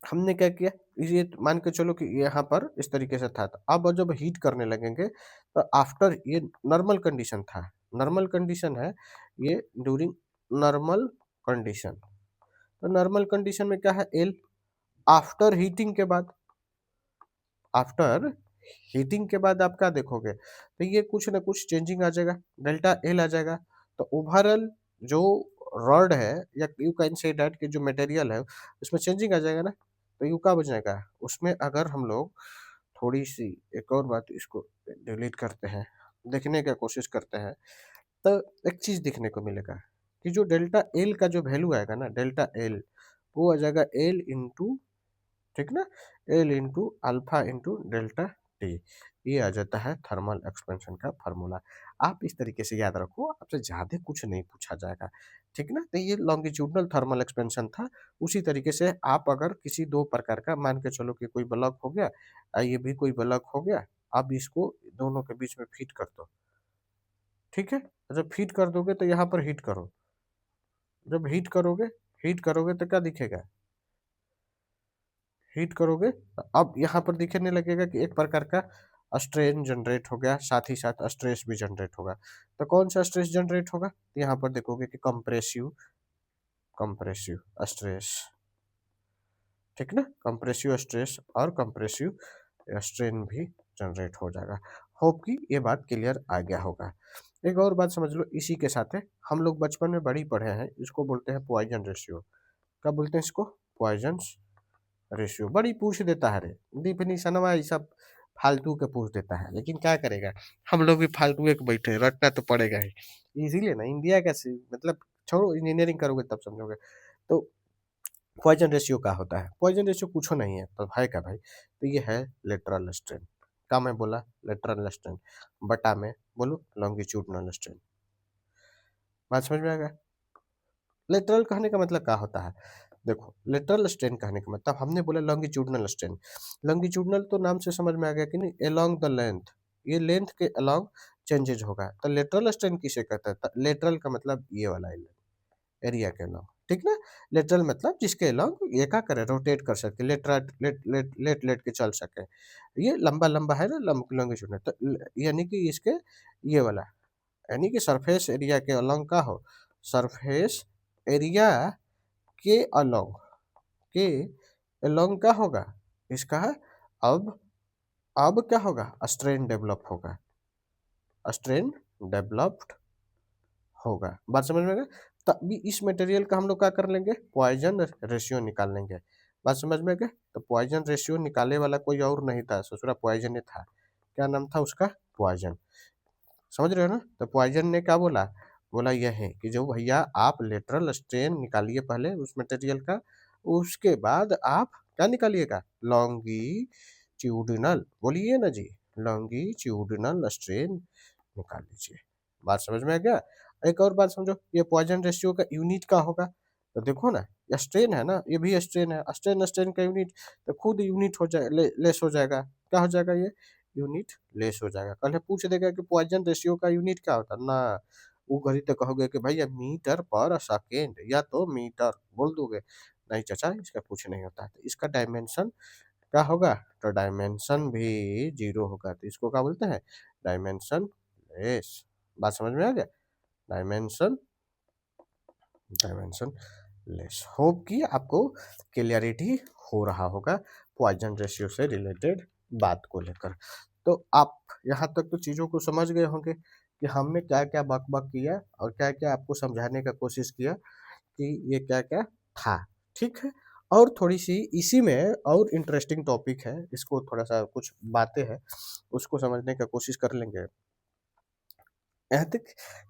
हमने क्या किया, ये मान के चलो कि यहाँ पर इस तरीके से था, तो अब जब हीट करने लगेंगे तो आफ्टर, ये नॉर्मल कंडीशन था, नॉर्मल कंडीशन है ये, ड्यूरिंग नॉर्मल कंडीशन। तो नॉर्मल कंडीशन में क्या है, एल। आफ्टर हीटिंग के बाद, आफ्टर हीटिंग के बाद आप क्या देखोगे, तो ये कुछ ना कुछ चेंजिंग आ जाएगा, डेल्टा एल आ जाएगा। तो ओवरऑल जो रॉड है या यू कैन से डैट कि जो मटेरियल है उसमें चेंजिंग आ जाएगा ना। तो यू का बचेगा उसमें, अगर हम लोग थोड़ी सी एक और बात इसको डिलीट करते हैं, देखने का कोशिश करते हैं, तो एक चीज देखने को मिलेगा कि जो डेल्टा एल का जो वैल्यू आएगा ना, डेल्टा एल वो आ जाएगा एल इंटू, ठीक ना, L into alpha into delta T. ये आ जाता है थर्मल एक्सपेंशन का फार्मूला। आप इस तरीके से याद रखो, आपसे ज़्यादा कुछ नहीं पूछा जाएगा, ठीक ना। तो ये लॉन्गिट्यूडनल थर्मल एक्सपेंशन था। उसी तरीके से आप अगर किसी दो प्रकार का मान के चलो कि कोई ब्लॉक हो गया, ये भी कोई ब्लॉक हो गया, अब इसको दोनों के बीच में फिट कर दो, ठीक है। जब फिट कर दोगे तो यहाँ पर हिट करो, जब हीट करोगे तो क्या दिखेगा, हीट करोगे तो अब यहाँ पर दिखने लगेगा कि एक प्रकार का स्ट्रेन जनरेट हो गया, साथ ही साथ स्ट्रेस भी जनरेट होगा। तो कौन सा स्ट्रेस जनरेट होगा, तो यहाँ पर देखोगे कि कंप्रेसिव कंप्रेसिव स्ट्रेस, ठीक ना, कंप्रेसिव स्ट्रेस और कंप्रेसिव स्ट्रेन भी जनरेट हो जाएगा। होप कि ये बात क्लियर आ गया होगा। एक और बात समझ लो इसी के साथ है, हम लोग बचपन में बड़ी पढ़े हैं, इसको बोलते हैं पॉइजन रेशियो। क्या बोलते हैं इसको, पॉइजन रेशियो। बड़ी पूछ देता है रे, डिफिनीशनवा ये सब फालतू के पूछ देता है, लेकिन क्या करेगा, हम लोग भी फालतू एक बैठे हैं, रटना तो पड़ेगा ही। इसीलिए ना इंडिया का मतलब छोड़ो, इंजीनियरिंग करोगे तब समझोगे। तो पॉइजन रेशियो क्या होता है, पॉइजन रेशियो कुछ नहीं है तो है क्या भाई, तो ये है लेटरल स्ट्रेन। क्या मैं बोला, लेटरल स्ट्रेन बटा में बोलो लॉन्गिट्यूडनल स्ट्रेन। बात समझ में आ गया। लेटरल कहने का मतलब क्या होता है, देखो लेटरल स्ट्रेन कहने का मतलब हमने बोला लॉन्गिट्यूडनल स्ट्रेन। लॉन्गिट्यूडनल तो नाम से समझ में आ गया कि नहीं, अलोंग द लेंथ, ये लेंथ के अलोंग चेंजेज होगा। तो लेटरल स्ट्रेन किसे कहता है, लेटरल का मतलब ये वाला एरिया के अलोंग, ठीक ना। लेटरल मतलब जिसके अलोंग ये क्या करे, रोटेट कर सके, लेट के चल सके, ये लंबा लंबा है ना लॉन्गिट्यूडनल। तो यानी कि इसके ये वाला, यानी कि सरफेस एरिया के अलोंग का हो, सरफेस एरिया के अलोंग, के अलोंग क्या होगा इसका है, अब अब क्या होगा, स्ट्रेन डेवलप होगा, स्ट्रेन डेवलप्ड होगा। बात समझ में आ गया। तभी इस मटेरियल का हम लोग क्या कर लेंगे, पॉइजन रेशियो निकाल लेंगे। बात समझ में आ गया। तो पॉइजन रेशियो निकाले वाला कोई और नहीं था, ससुरा पॉइजन ही था। क्या नाम था उसका, पॉइजन। समझ रहे हो ना। तो पॉइजन ने क्या बोला, बोला यह है कि जो भैया आप लेटरल स्ट्रेन निकालिए पहले उस मटेरियल का, उसके बाद आप क्या निकालिएगा, लॉन्गिट्यूडिनल, बोलिए ना जी, लॉन्गिट्यूडिनल स्ट्रेन निकाल लीजिए। बात समझ में आ गया। एक और बात समझो, ये पॉइजन रेशियो का यूनिट क्या होगा, तो देखो ना, ये स्ट्रेन है ना, ये भी स्ट्रेन है, स्ट्रेन स्ट्रेन का यूनिट तो खुद यूनिट हो जाए, लेस हो जाएगा। क्या हो जाएगा, ये यूनिट लेस हो जाएगा। कल पूछ देगा कि पॉइजन रेशियो का यूनिट क्या होता है ना, वो घड़ी तो कहोगे कि भैया मीटर पर सेकेंड या तो मीटर बोल दोगे, नहीं चाचा इसका कुछ नहीं होता है। तो इसका डायमेंशन क्या होगा, तो डायमेंशन भी जीरो होगा। तो इसको क्या बोलते हैं, डायमेंशन लेस। बात समझ में आ गया, डायमेंशन डायमेंशन लेस। होप कि आपको क्लियरिटी हो रहा होगा पॉइजन रेशियो से रिलेटेड बात को लेकर। तो आप यहाँ तक तो चीज़ों को समझ गए होंगे कि हमने क्या क्या बक बक किया और क्या क्या आपको समझाने का कोशिश किया कि ये क्या क्या था, ठीक है। और थोड़ी सी इसी में और इंटरेस्टिंग टॉपिक है, इसको थोड़ा सा कुछ बातें हैं उसको समझने का कोशिश कर लेंगे। यहाँ तक,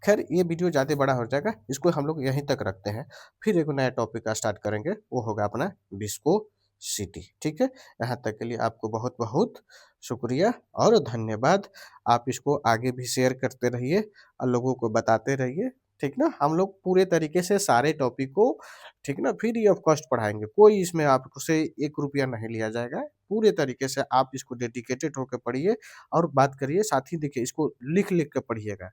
खैर ये वीडियो ज़्यादा बड़ा हो जाएगा, इसको हम लोग यहीं तक रखते हैं। फिर एक नया टॉपिक का स्टार्ट करेंगे, वो होगा अपना विस्कोसिटी, ठीक है। यहाँ तक के लिए आपको बहुत बहुत शुक्रिया और धन्यवाद। आप इसको आगे भी शेयर करते रहिए और लोगों को बताते रहिए, ठीक ना। हम लोग पूरे तरीके से सारे टॉपिक को, ठीक ना, फ्री ऑफ कॉस्ट पढ़ाएंगे, कोई इसमें आपसे 1 रुपया नहीं लिया जाएगा। पूरे तरीके से आप इसको डेडिकेटेड होकर पढ़िए और बात करिए। साथ ही देखिए इसको लिख लिख के पढ़िएगा।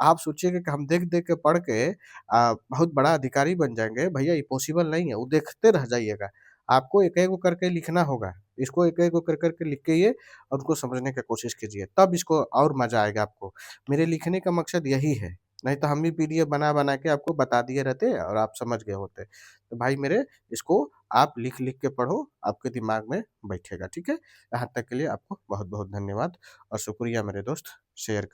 आप सोचिएगा कि हम देख देख के पढ़ के बहुत बड़ा अधिकारी बन जाएंगे, भैया ये पॉसिबल नहीं है। वो देखते रह जाइएगा, आपको एक एक करके लिखना होगा, इसको एक एक कर करके लिख के ये और उनको समझने की कोशिश कीजिए, तब इसको और मजा आएगा आपको। मेरे लिखने का मकसद यही है, नहीं तो हम भी पीडीएफ बना बना के आपको बता दिए रहते और आप समझ गए होते। तो भाई मेरे, इसको आप लिख लिख के पढ़ो, आपके दिमाग में बैठेगा, ठीक है। यहाँ तक के लिए आपको बहुत बहुत धन्यवाद और शुक्रिया मेरे दोस्त, शेयर